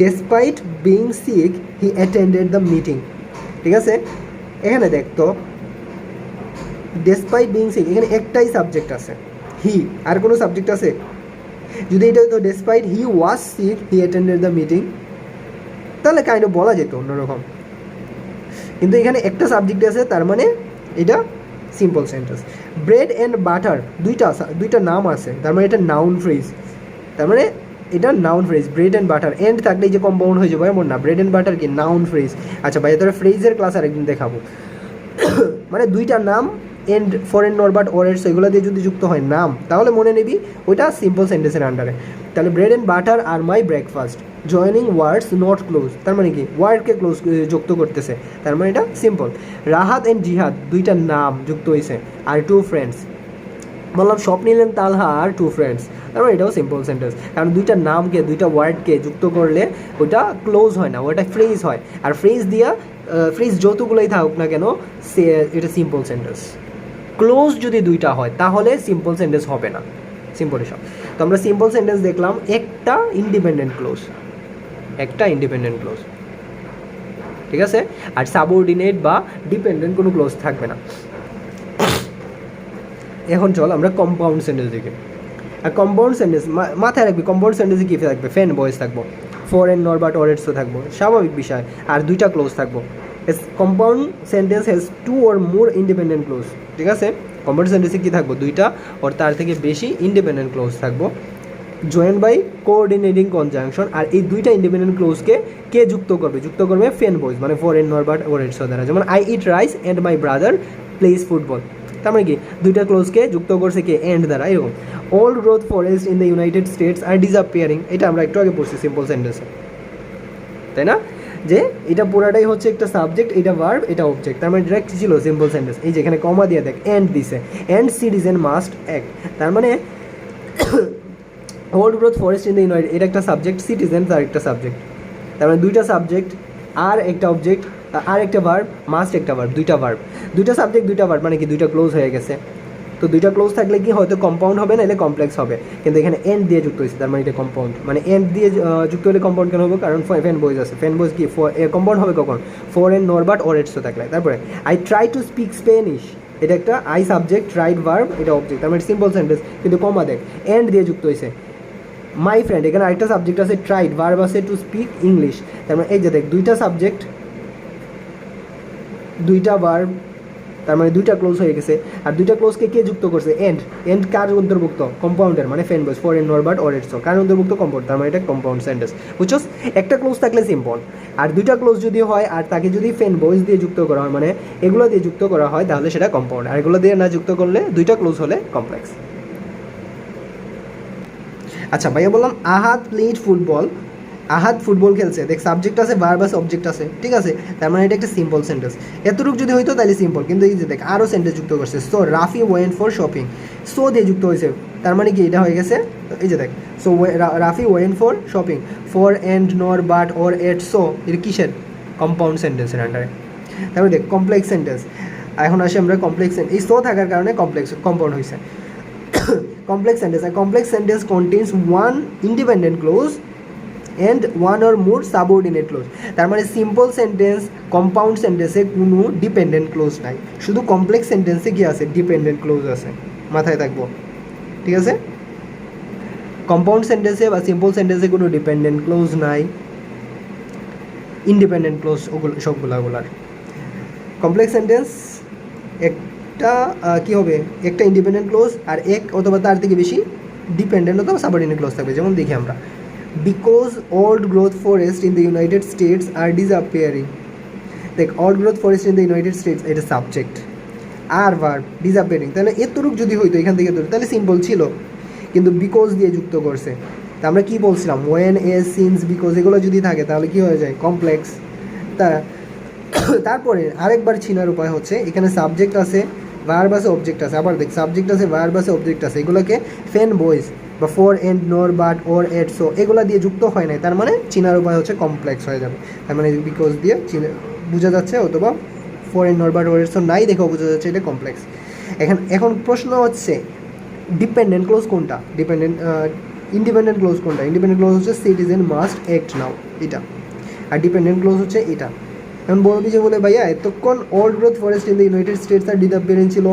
Despite being sick he attended the meeting, ঠিক আছে, এখানে দেখ তো ডেসপাইট বিং সিক এখানে একটাই সাবজেক্ট আছে হি, আর কোনো সাবজেক্ট আছে? যদি এটা হতো despite he was sick he attended the meeting তাহলে কাইন্ড অফ বলা যেত অন্যরকম, কিন্তু এখানে একটা সাবজেক্ট আছে, তার মানে এটা simple sentence. Bread and butter দুইটা নাম আছে, তার মানে এটা নাউন ফ্রেজ, তার মানে এটা noun phrase. Bread and butter and থাকলে যে কম্পাউন্ড হয়ে যাবে এমন না, ব্রেড অ্যান্ড বাটার কি নাউন ফ্রেজ। আচ্ছা ভাই তোরা ফ্রেজের ক্লাস আরেকদিন দেখাবো। মানে দুইটা নাম এন্ড ফরেন নরবাট ওয়ার্ডস এগুলো দিয়ে যদি যুক্ত হয় নাম, তাহলে মনে নিবি ওইটা সিম্পল সেন্টেন্সের আন্ডারে। তাহলে bread and butter are my breakfast, joining words not clause, তার মানে কি ওয়ার্ডকে ক্লোজ যুক্ত করতেছে, তার মানে এটা সিম্পল। রাহাত অ্যান্ড জিহাদ দুইটা নাম যুক্ত হয়েছে, আর টু ফ্রেন্ডস, বললাম Swapnil and Talha are two friends, তার মানে এটাও সিম্পল সেন্টেন্স, কারণ দুইটা নামকে দুইটা ওয়ার্ডকে যুক্ত করলে ওটা ক্লোজ হয় না, ওটা ফ্রেজ হয়, আর ফ্রেজ দিয়া ফ্রেজ যতগুলোই থাকুক না কেন এটা সিম্পল সেন্টেন্স। ক্লোজ যদি দুইটা হয় তাহলে সিম্পল সেন্টেন্স হবে না, সিম্পল সব। তো আমরা সিম্পল সেন্টেন্স দেখলাম একটা ইন্ডিপেন্ডেন্ট ক্লোজ, ঠিক আছে, আর সাবঅর্ডিনেট বা ডিপেন্ডেন্ট কোনো ক্লোজ থাকবে না। এখন চল আমরা কম্পাউন্ড সেন্টেন্স দেখি। আর কম্পাউন্ড সেন্টেন্স মাথায় রাখবি, কম্পাউন্ড সেন্টেন্সে কী থাকবে, ফ্যান বয়েস থাকবো, ফরেন নরবাট অরেটসও থাকবো, স্বাভাবিক বিষয়, আর দুইটা ক্লোজ থাকবো। Compound sentence has to or more independent clause, ঠিক আছে, কম্পাউন্ড সেন্টেন্সে কী থাকবো, দুইটা ওর তার থেকে বেশি ইন্ডিপেন্ডেন্ট ক্লোজ থাকবো, জয়েন বাই কোঅর্ডিনেটিং কনজাংশন। আর এই দুইটা ইন্ডিপেন্ডেন্ট ক্লোজকে কে যুক্ত করবে ফ্যান বয়েস মানে ফরেন নরবাট ওরেটসও দ্বারা, যেমন I eat rice and my brother plays football, তার মানে কি দুইটা ক্লোজকে যুক্ত করছে কে এন্ড দ্বারা। এরকম old growth forest in the United States are disappearing, এটা আমরা একটু আগে পড়ছি সিম্পল সেন্টেন্সে, তাই না, যে এটা পুরাটাই হচ্ছে একটা সাবজেক্ট, এটা ভার্ব এটা অবজেক্ট, তার মানে ডিরেক্ট ছিল সিম্পল সেন্টেন্স। এই যেখানে কমা দিয়ে দেখ এন্ড দিছে, এন্ড সিটিজেন মাস্ট অ্যাক্ট, তার মানে old growth forest in the United এটা একটা সাবজেক্ট, সিটিজেন আর একটা সাবজেক্ট, তার মানে দুইটা সাবজেক্ট আর একটা অবজেক্ট আর একটা ভার্ব, মাস্ট একটা ভার্ব, দুইটা সাবজেক্ট দুইটা ভার্ব, মানে কি দুইটা ক্লোজ হয়ে গেছে। তো দুইটা ক্লোজ থাকলে কি হয়তো কম্পাউন্ড হবে না, এলে কমপ্লেক্স হবে, কিন্তু এখানে এন্ড দিয়ে যুক্ত হয়েছে, তার মানে এটা কম্পাউন্ড। মানে এন্ড দিয়ে যুক্ত হলে কম্পাউন্ড কেন হবে, কারণ ফ্যান বয়েজ আছে, ফ্যান বয়েজ কি কম্পাউন্ড হবে কখন, ফরেন নরবাট অরেটসও থাকলে। তারপরে I try to speak Spanish, এটা একটা আই সাবজেক্ট, ট্রাইড ভার্ব এটা অবজেক্ট, তার মানে সিম্পল সেন্টেন্স, কিন্তু কমা দেখ এন্ড দিয়ে যুক্ত হয়েছে। মাই ফ্রেন্ড এখানে আরেকটা সাবজেক্ট আছে, ট্রাইড ভার্ব আছে টু স্পিক ইংলিশ, তার মানে এই যে দেখ দুইটা সাবজেক্ট দুইটা ভার্ব তার মানে দুইটা ক্লোজ হয়ে গেছে। আর দুইটা ক্লোজকে কে যুক্ত করছে? এন্ড। এন্ড কার অন্তর্ভুক্ত? কম্পাউন্ডের, মানে ফেন boys for and nor but or yet so কার অন্তর্ভুক্ত? কম্পাউন্ড, তার মানে এটা কম্পাউন্ড সেন্টেন্স। বুঝছস? একটা ক্লোজ থাকলে সিম্পল, আর দুইটা ক্লোজ যদি হয় আর তাকে যদি ফেন বয়েজ দিয়ে যুক্ত করা হয়, মানে এগুলো দিয়ে যুক্ত করা হয়, তাহলে সেটা কম্পাউন্ড। আর এগুলো দিয়ে না যুক্ত করলে, দুইটা ক্লোজ হলে কমপ্লেক্স। আচ্ছা ভাইয়া বললাম আহাদ প্লেড ফুটবল, আহাদ ফুটবল খেলছে, দেখ সাবজেক্ট আছে, ভার্ব আছে, অবজেক্ট আছে, ঠিক আছে? তার মানে এটা একটা সিম্পল সেন্টেন্স। এতটুকু যদি হইতো তাহলে সিম্পল, কিন্তু এই যে দেখ আরও সেন্টেন্স যুক্ত করছে। So Rafi went for shopping, so দিয়ে যুক্ত হয়েছে, তার মানে কি এটা হয়ে গেছে? এই যে দেখ, so Rafi went for shopping, for and nor but or yet so, এটা কিসের? কম্পাউন্ড সেন্টেন্সের আন্ডারে। তারপরে দেখ কমপ্লেক্স সেন্টেন্স। এখন আসি আমরা কমপ্লেক্স, এই সো থাকার কারণে কম্পাউন্ড হয়েছে। complex sentence, a complex sentence contains one independent clause and one or more subordinate clause. তার মানে সিম্পল সেন্টেন্স, কম্পাউন্ড সেন্টেন্সে কোনো ডিপেন্ডেন্ট ক্লোজ নাই, শুধু কমপ্লেক্স সেন্টেন্সে কি আছে? ডিপেন্ডেন্ট ক্লোজ আছে, মাথায় থাকবো, ঠিক আছে? কম্পাউন্ড সেন্টেন্সে বা সিম্পল সেন্টেন্সে কোনো ডিপেন্ডেন্ট ক্লোজ নাই, ইন্ডিপেন্ডেন্ট ক্লোজ ওগুলো সবগুলার। কমপ্লেক্স সেন্টেন্স একটা কী হবে? একটা ইন্ডিপেন্ডেন্ট ক্লোজ আর এক অথবা তার থেকে বেশি ডিপেন্ডেন্ট অথবা সাবঅর্ডিনেট ক্লোজ থাকবে। যেমন দেখি আমরা, because old growth forest in the United States are disappearing. দেখ old growth forest in the United States, এটা সাবজেক্ট, আর ভার্ব ডিসঅ্যাপিয়ারিং, তাহলে এতটুকু যদি হইতো এখান থেকে তাহলে সিম্পল ছিল, কিন্তু বিকজ দিয়ে যুক্ত করছে। তা আমরা কী বলছিলাম? ওয়েন, এজ, সিন্স, বিকজ এগুলো যদি থাকে তাহলে কী হয়ে যায়? কমপ্লেক্স। তারপরে আরেকবার চিনার উপায় হচ্ছে, এখানে সাবজেক্ট আছে, ভার্ব আছে, অবজেক্ট আছে। আবার দেখ সাবজেক্ট আছে, ভার্ব আছে, অবজেক্ট আছে, এগুলোকে ফেন বয়েজ বা for and nor but or yet so এগুলো দিয়ে যুক্ত হয় নাই, তার মানে চিনার উপায় হচ্ছে কমপ্লেক্স হয়ে যাবে। তার মানে বিকজ দিয়ে বোঝা যাচ্ছে, অথবা for and nor but or yet so নাই দেখেও বোঝা যাচ্ছে এটা কমপ্লেক্স। এখন প্রশ্ন হচ্ছে ডিপেন্ডেন্ট ক্লোজ কোনটা, ইন্ডিপেন্ডেন্ট ক্লোজ কোনটা? ইন্ডিপেন্ডেন্ট ক্লোজ হচ্ছে সিটিজেন মাস্ট অ্যাক্ট নাও, এটা। আর ডিপেন্ডেন্ট ক্লোজ হচ্ছে এটা। এখন বলবি যে বলে ভাইয়া এতক্ষণ old growth forest in the United States are disappearing ছিল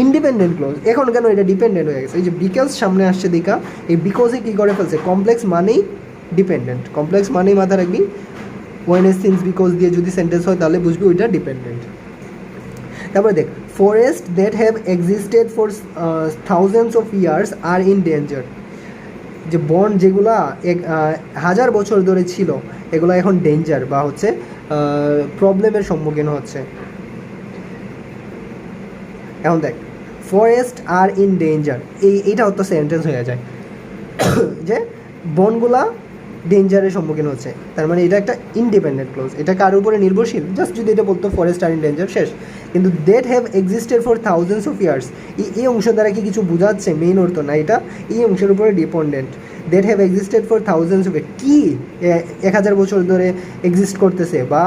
ইন্ডিপেন্ডেন্ট ক্লোজ, এখন কেন এটা ডিপেন্ডেন্ট হয়ে গেছে? এই যে বিকজ সামনে আসছে দেখা, এই বিকজে কী করে ফেলছে? কমপ্লেক্স মানেই ডিপেন্ডেন্ট, কমপ্লেক্স মানেই মাথা রাখবি ওয়েন এজ সিন্স বিকজ দিয়ে যদি সেন্টেন্স হয় তাহলে বুঝবি ওইটা ডিপেন্ডেন্ট। তারপরে দেখ forest that have existed for thousands of years are in danger, যে বন যেগুলা 1000 বছর ধরে ছিল এগুলো এখন ডেঞ্জার বা হচ্ছে প্রবলেমের সম্মুখীন হচ্ছে। এখন দেখ ফরেস্ট আর ইন ডেঞ্জার, এইটাও তো সেন্টেন্স হয়ে যায় যে বনগুলা ডেঞ্জারের সম্মুখীন হচ্ছে, তার মানে এটা একটা ইন্ডিপেন্ডেন্ট ক্লোজ। এটা কার উপরে নির্ভরশীল? জাস্ট যদি এটা বলতো ফরেস্ট আর ইন ডেঞ্জার, শেষ। কিন্তু that have existed for thousands of years, এই অংশ দ্বারা কি কিছু বোঝাচ্ছে? মেইন অর্থ না, এটা এই অংশের উপরে dependent. That have existed for thousands of, কি 1000 বছর ধরে এক্সিস্ট করতেছে বা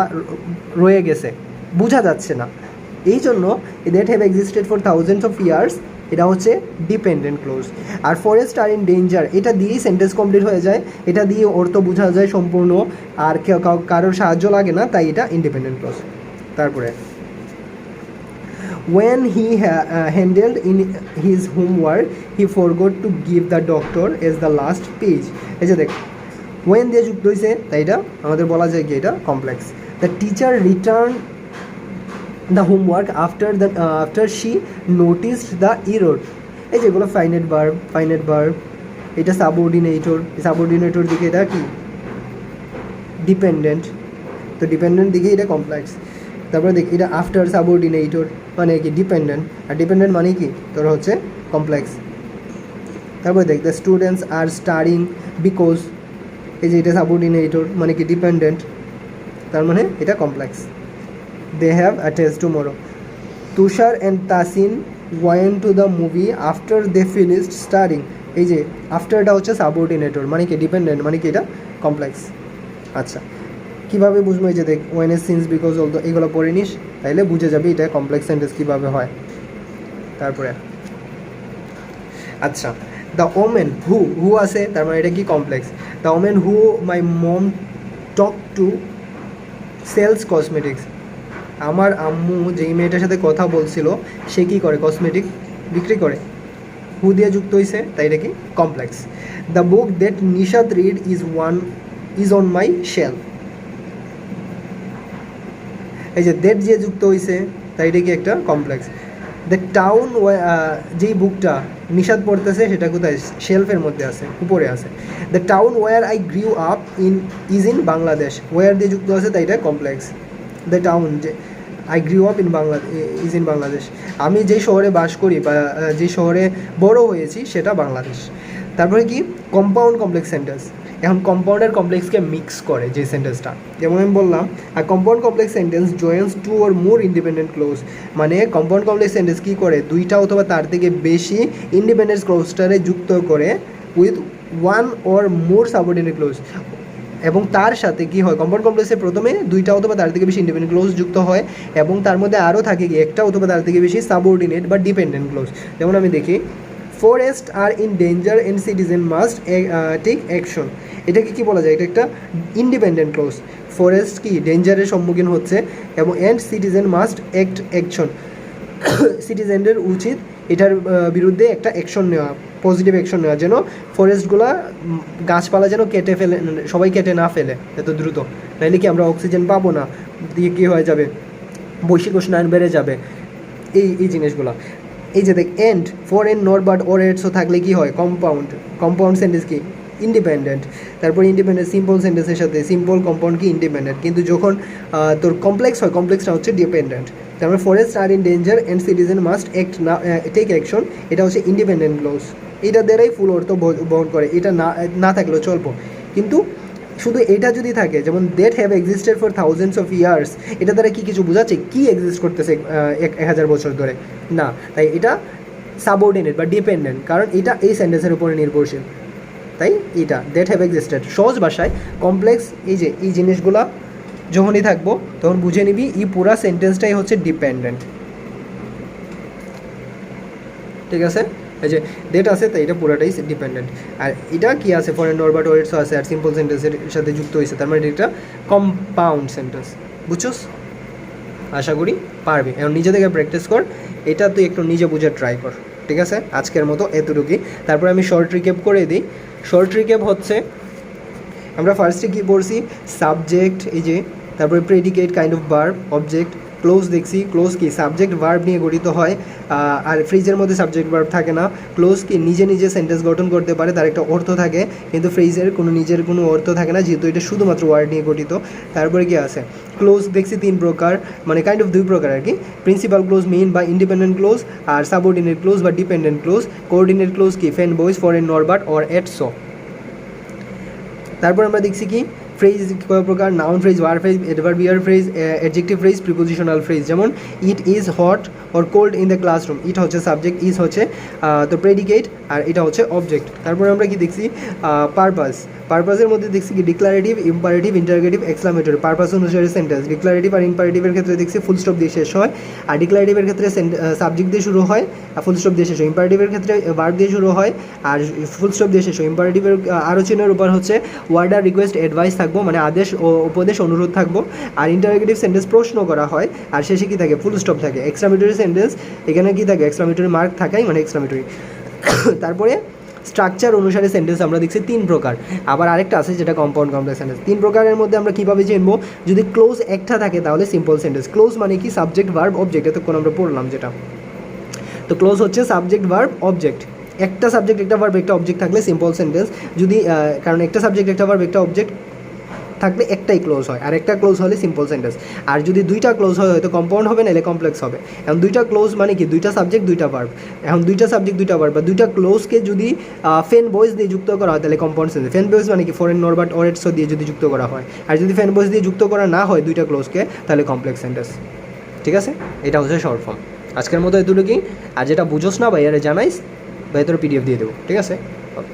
রয়ে গেছে, বোঝা যাচ্ছে না, এই জন্য that have existed for thousands of years এটা হচ্ছে ডিপেন্ডেন্ট ক্লোজ। আর ফরেস্ট আর ইন ডেঞ্জার এটা দিয়েই সেন্টেন্স কমপ্লিট হয়ে যায়, এটা দিয়ে অর্থ বোঝা যায় সম্পূর্ণ, আর কারোর সাহায্য লাগে না, তাই এটা ইন্ডিপেন্ডেন্ট ক্লোজ। তারপরে when he handled in his homework he forgot to give the doctor as the last page, এই যে দেখ when দিয়ে যুক্ত হয়েছে, তাই এটা আমাদের বলা যায় কি এটা complex. the teacher returned the homework after she noticed the error, এই যেগুলো ফাইনাইট ভার্ব, এটা সাবঅর্ডিনেটর দিকে এটা কি ডিপেন্ডেন্ট, তো ডিপেন্ডেন্ট দিকে এটা কমপ্লেক্স। তারপরে দেখি এটা আফটার সাবঅর্ডিনেটর মানে কি ডিপেন্ডেন্ট, আর ডিপেন্ডেন্ট মানে কি তোর হচ্ছে কমপ্লেক্স। তারপরে দেখ the students are studying because, এই যে এটা সাবঅর্ডিনেটর মানে কি ডিপেন্ডেন্ট, তার মানে এটা complex. They have a test tomorrow, Tushar and Tasin went to the movie after they finished studying, এই যে আফটারটা হচ্ছে সাবঅর্ডিনেটর মানে কি ডিপেন্ডেন্ট, মানে কি এটা কমপ্লেক্স। আচ্ছা কীভাবে বুঝবো? এই যে দেখ when as since because although এগুলো পড়ে নিস, তাইলে বুঝে যাবি এটা কমপ্লেক্স সেন্টেন্স কীভাবে হয়। তারপরে আচ্ছা দ্য ওমেন হু আছে, তার মানে এটা কি complex. The woman who my mom talk to sells cosmetics, আমার আম্মু যেই মেয়েটার সাথে কথা বলছিল সে কী করে? কসমেটিক বিক্রি করে, হু দিয়ে যুক্ত হয়েছে, তাই এটা কি complex. The book that Nishad read is on my shelf, এই যে দ্যাট যে যুক্ত হয়েছে তাই এটা কি একটা কমপ্লেক্স। দ্য টাউন, যেই বুকটা নিষাদ পড়তেছে সেটা কোথায়, শেলফের মধ্যে আছে, উপরে আছে। The town where I grew up is in Bangladesh, where দিয়ে যুক্ত আছে, তাই এটা কমপ্লেক্স। দ্য টাউন যে I grew up in is in Bangladesh, আমি যেই শহরে বাস করি বা যে শহরে বড় হয়েছি সেটা বাংলাদেশ। তারপরে কি কম্পাউন্ড কমপ্লেক্স সেন্টেন্স, এখন কম্পাউন্ড আর কমপ্লেক্সকে মিক্স করে যে সেন্টেন্সটা, যেমন আমি বললাম আর compound complex sentence joins two or more independent clause, মানে কম্পাউন্ড কমপ্লেক্স সেন্টেন্স কী করে, দুইটা অথবা তার থেকে বেশি ইন্ডিপেন্ডেন্ট ক্লোজটারে যুক্ত করে with one or more subordinate clause, এবং তার সাথে কি হয়, কম্পাউন্ড কমপ্লেক্সের প্রথমে দুইটা অথবা তার থেকে বেশি ইন্ডিপেন্ডেন্ট ক্লোজ যুক্ত হয় এবং তার মধ্যে আরও থাকে কি একটা অথবা তার থেকে বেশি সাবঅর্ডিনেট বা ডিপেন্ডেন্ট ক্লোজ। যেমন আমি দেখি forest are in danger and citizen must take action, এটাকে কি বলা যায়, এটা একটা ইন্ডিপেন্ডেন্ট ক্লোজ। ফরেস্ট কি ডেঞ্জারের সম্মুখীন হচ্ছে এবং and citizen must act action, সিটিজেনদের উচিত এটার বিরুদ্ধে একটা অ্যাকশন নেওয়া, পজিটিভ অ্যাকশন নেওয়া, যেন ফরেস্টগুলো গাছপালা যেন কেটে ফেলে, সবাই কেটে না ফেলে এত দ্রুত, নাইলে কি আমরা অক্সিজেন পাবো না, দিয়ে কী হয়ে যাবে, বৈশ্বিক উষ্ণায়ন বেড়ে যাবে, এই জিনিসগুলো। এই যে দেখ and for and not but or এটসও থাকলে কি হয়, কম্পাউন্ড সেন্টেন্স কি ইন্ডিপেন্ডেন্ট। তারপর ইন্ডিপেন্ডেন্ট সিম্পল সেন্টেন্সের সাথে সিম্পল কম্পাউন্ড কি ইন্ডিপেন্ডেন্ট, কিন্তু যখন তোর কমপ্লেক্স হয় কমপ্লেক্সটা হচ্ছে ডিপেন্ডেন্ট। তারপরে forest are in danger and citizen must act না টেক অ্যাকশন, এটা হচ্ছে ইন্ডিপেন্ডেন্ট ক্লোজ, এটা দ্বারাই ফুল অর্থ বহন করে, এটা না থাকলেও চলবো। কিন্তু শুধু এটা যদি থাকে, যেমন that have existed for thousands of years, এটা দ্বারা কি কিছু বোঝাচ্ছে, কি এক্সিস্ট করতেছে 1000 বছর ধরে, না, তাই এটা সাবঅর্ডিনেট বা ডিপেন্ডেন্ট, কারণ এটা এই সেন্টেন্সের উপরে নির্ভরশীল, তাই এটা দ্যাট হ্যাভ এক্সিস্টেড। সহজ ভাষায় কমপ্লেক্স এই যে এই জিনিসগুলা যখনই থাকবো তখন বুঝে নিবি এই পুরা সেন্টেন্সটাই হচ্ছে ডিপেন্ডেন্ট, ঠিক আছে। এই যে ডেট আছে তাই এটা পুরাটাই ডিপেন্ডেন্ট, আর এটা কি আছে ফরেন নট বাট ওয়ার্ডসও আছে আর সিম্পল সেন্টেন্সের সাথে যুক্ত হয়েছে, তার মানে এটা কম্পাউন্ড সেন্টেন্স, বুঝছস? আশা করি পারবি, এখন নিজে থেকে প্র্যাকটিস কর, এটা তুই একটু নিজে বুঝে ট্রাই কর, ঠিক আছে। আজকের মতো এতটুকুই, তারপরে আমি শর্ট রিক্যাপ করে দিই। শর্ট রিক্যাপ হচ্ছে আমরা ফার্স্টে কী পড়ছি, সাবজেক্ট, এই যে তারপরে predicate, kind of verb, object, close দেখছি। ক্লোজ কি সাবজেক্ট ভার্ব নিয়ে গঠিত হয়, আর ফ্রেজের মধ্যে সাবজেক্ট ভার্ব থাকে না। ক্লোজ কি নিজে নিজে সেন্টেন্স গঠন করতে পারে, তার একটা অর্থ থাকে, কিন্তু ফ্রেজের নিজের কোনো অর্থ থাকে না, যেহেতু এটা শুধুমাত্র ওয়ার্ড নিয়ে গঠিত। তারপরে কি আছে, ক্লোজ দেখছি 3 প্রকার, মানে কাইন্ড অফ 2 প্রকার আর কি, প্রিন্সিপাল ক্লোজ, মেইন বা ইন্ডিপেন্ডেন্ট ক্লোজ, আর সাবঅর্ডিনেট ক্লোজ বা ডিপেন্ডেন্ট ক্লোজ। কোঅর্ডিনেট ক্লোজ কি fan boys, for and not but or yet so. তারপর আমরা দেখছি কি ফ্রেজ কয় প্রকার, নাউন ফ্রেজ, ওয়ার phrase, adverbial phrase, adjective phrase, prepositional phrase. যেমন it is hot or cold in the classroom, it হচ্ছে সাবজেক্ট, ইজ হচ্ছে তো প্রেডিকেট, আর এটা হচ্ছে অবজেক্ট। তারপরে আমরা কি দেখছি, পারপাস, পারপাসের মধ্যে দেখছি কি declarative, imperative, interrogative, exclamatory. Purpose অনুসারে সেন্টেন্স, ডিক্লারেটিভ আর ইম্পারেটিভের ক্ষেত্রে দেখছি ফুল স্টপ দিয়ে শেষ হয়, আর ডিক্লারেটিভের ক্ষেত্রে সাবজেক্ট দিয়ে শুরু হয় আর ফুল স্টপ দিয়ে শেষ হয়। ইম্পারেটিভের ক্ষেত্রে ভার্ব দিয়ে শুরু হয় আর ফুল স্টপ দিয়ে শেষ হয়। ইম্পারেটিভের আরও চিহ্নের উপর হচ্ছে ওয়ার্ডার, রিকোয়েস্ট, অ্যাডভাইস থাকবো, মানে আদেশ ও উপদেশ, অনুরোধ থাকবো। আর ইন্টারগেটিভ সেন্টেন্স প্রশ্ন করা হয় আর শেষে কী থাকে, ফুল স্টপ থাকে। এক্সক্লামেটরি সেন্টেন্স এখানে কী থাকে, এক্সক্লামেটরি মার্ক থাকাই মানে এক্সক্লামেটরি। তারপরে স্ট্রাকচার অনুসারে সেন্টেন্স আমরা দেখছি 3 প্রকার, আবার আরেকটা আছে যেটা কম্পাউন্ড কমপ্লেক্স সেন্টেন্স। 3 প্রকারের মধ্যে আমরা কীভাবে চিনবো, যদি ক্লোজ একটা থাকে তাহলে সিম্পল সেন্টেন্স। ক্লোজ মানে কি সাবজেক্ট ভার্ব অবজেক্ট, এতক্ষণ আমরা পড়লাম যেটা, তো ক্লোজ হচ্ছে সাবজেক্ট ভার্ব অবজেক্ট। একটা সাবজেক্ট একটা ভার্ব একটা অবজেক্ট থাকলে সিম্পল সেন্টেন্স, যদি কারণ একটা সাবজেক্ট একটা ভার্ব একটা অবজেক্ট থাকলে একটাই ক্লোজ হয়, আর একটা ক্লোজ হলে সিম্পল সেন্টেন্স। আর যদি দুইটা ক্লোজ হয় হয়তো কম্পাউন্ড হবে, নাহলে কমপ্লেক্স হবে। এখন দুইটা ক্লোজ মানে কি, দুইটা সাবজেক্ট দুইটা ভার্ব। এখন দুইটা সাবজেক্ট দুইটা ভার্ব বা দুইটা ক্লোজকে যদি ফেন বয়েজ দিয়ে যুক্ত করা হয় তাহলে কম্পাউন্ড সেন্টেন্স। ফেন বয়েজ মানে কি ফরেন নট বাট অর এটসো দিয়ে যদি যুক্ত করা হয়, আর যদি ফেন বয়েজ দিয়ে যুক্ত করা না হয় দুইটা ক্লোজকে, তাহলে কমপ্লেক্স সেন্টেন্স, ঠিক আছে। এটা হচ্ছে শর্ট ফর্ম। আজকের মতো এতটুকুই, আর যেটা বুঝোস না ভাই আরে জানাইস, ভাই তোর PDF দিয়ে দেবো, ঠিক আছে।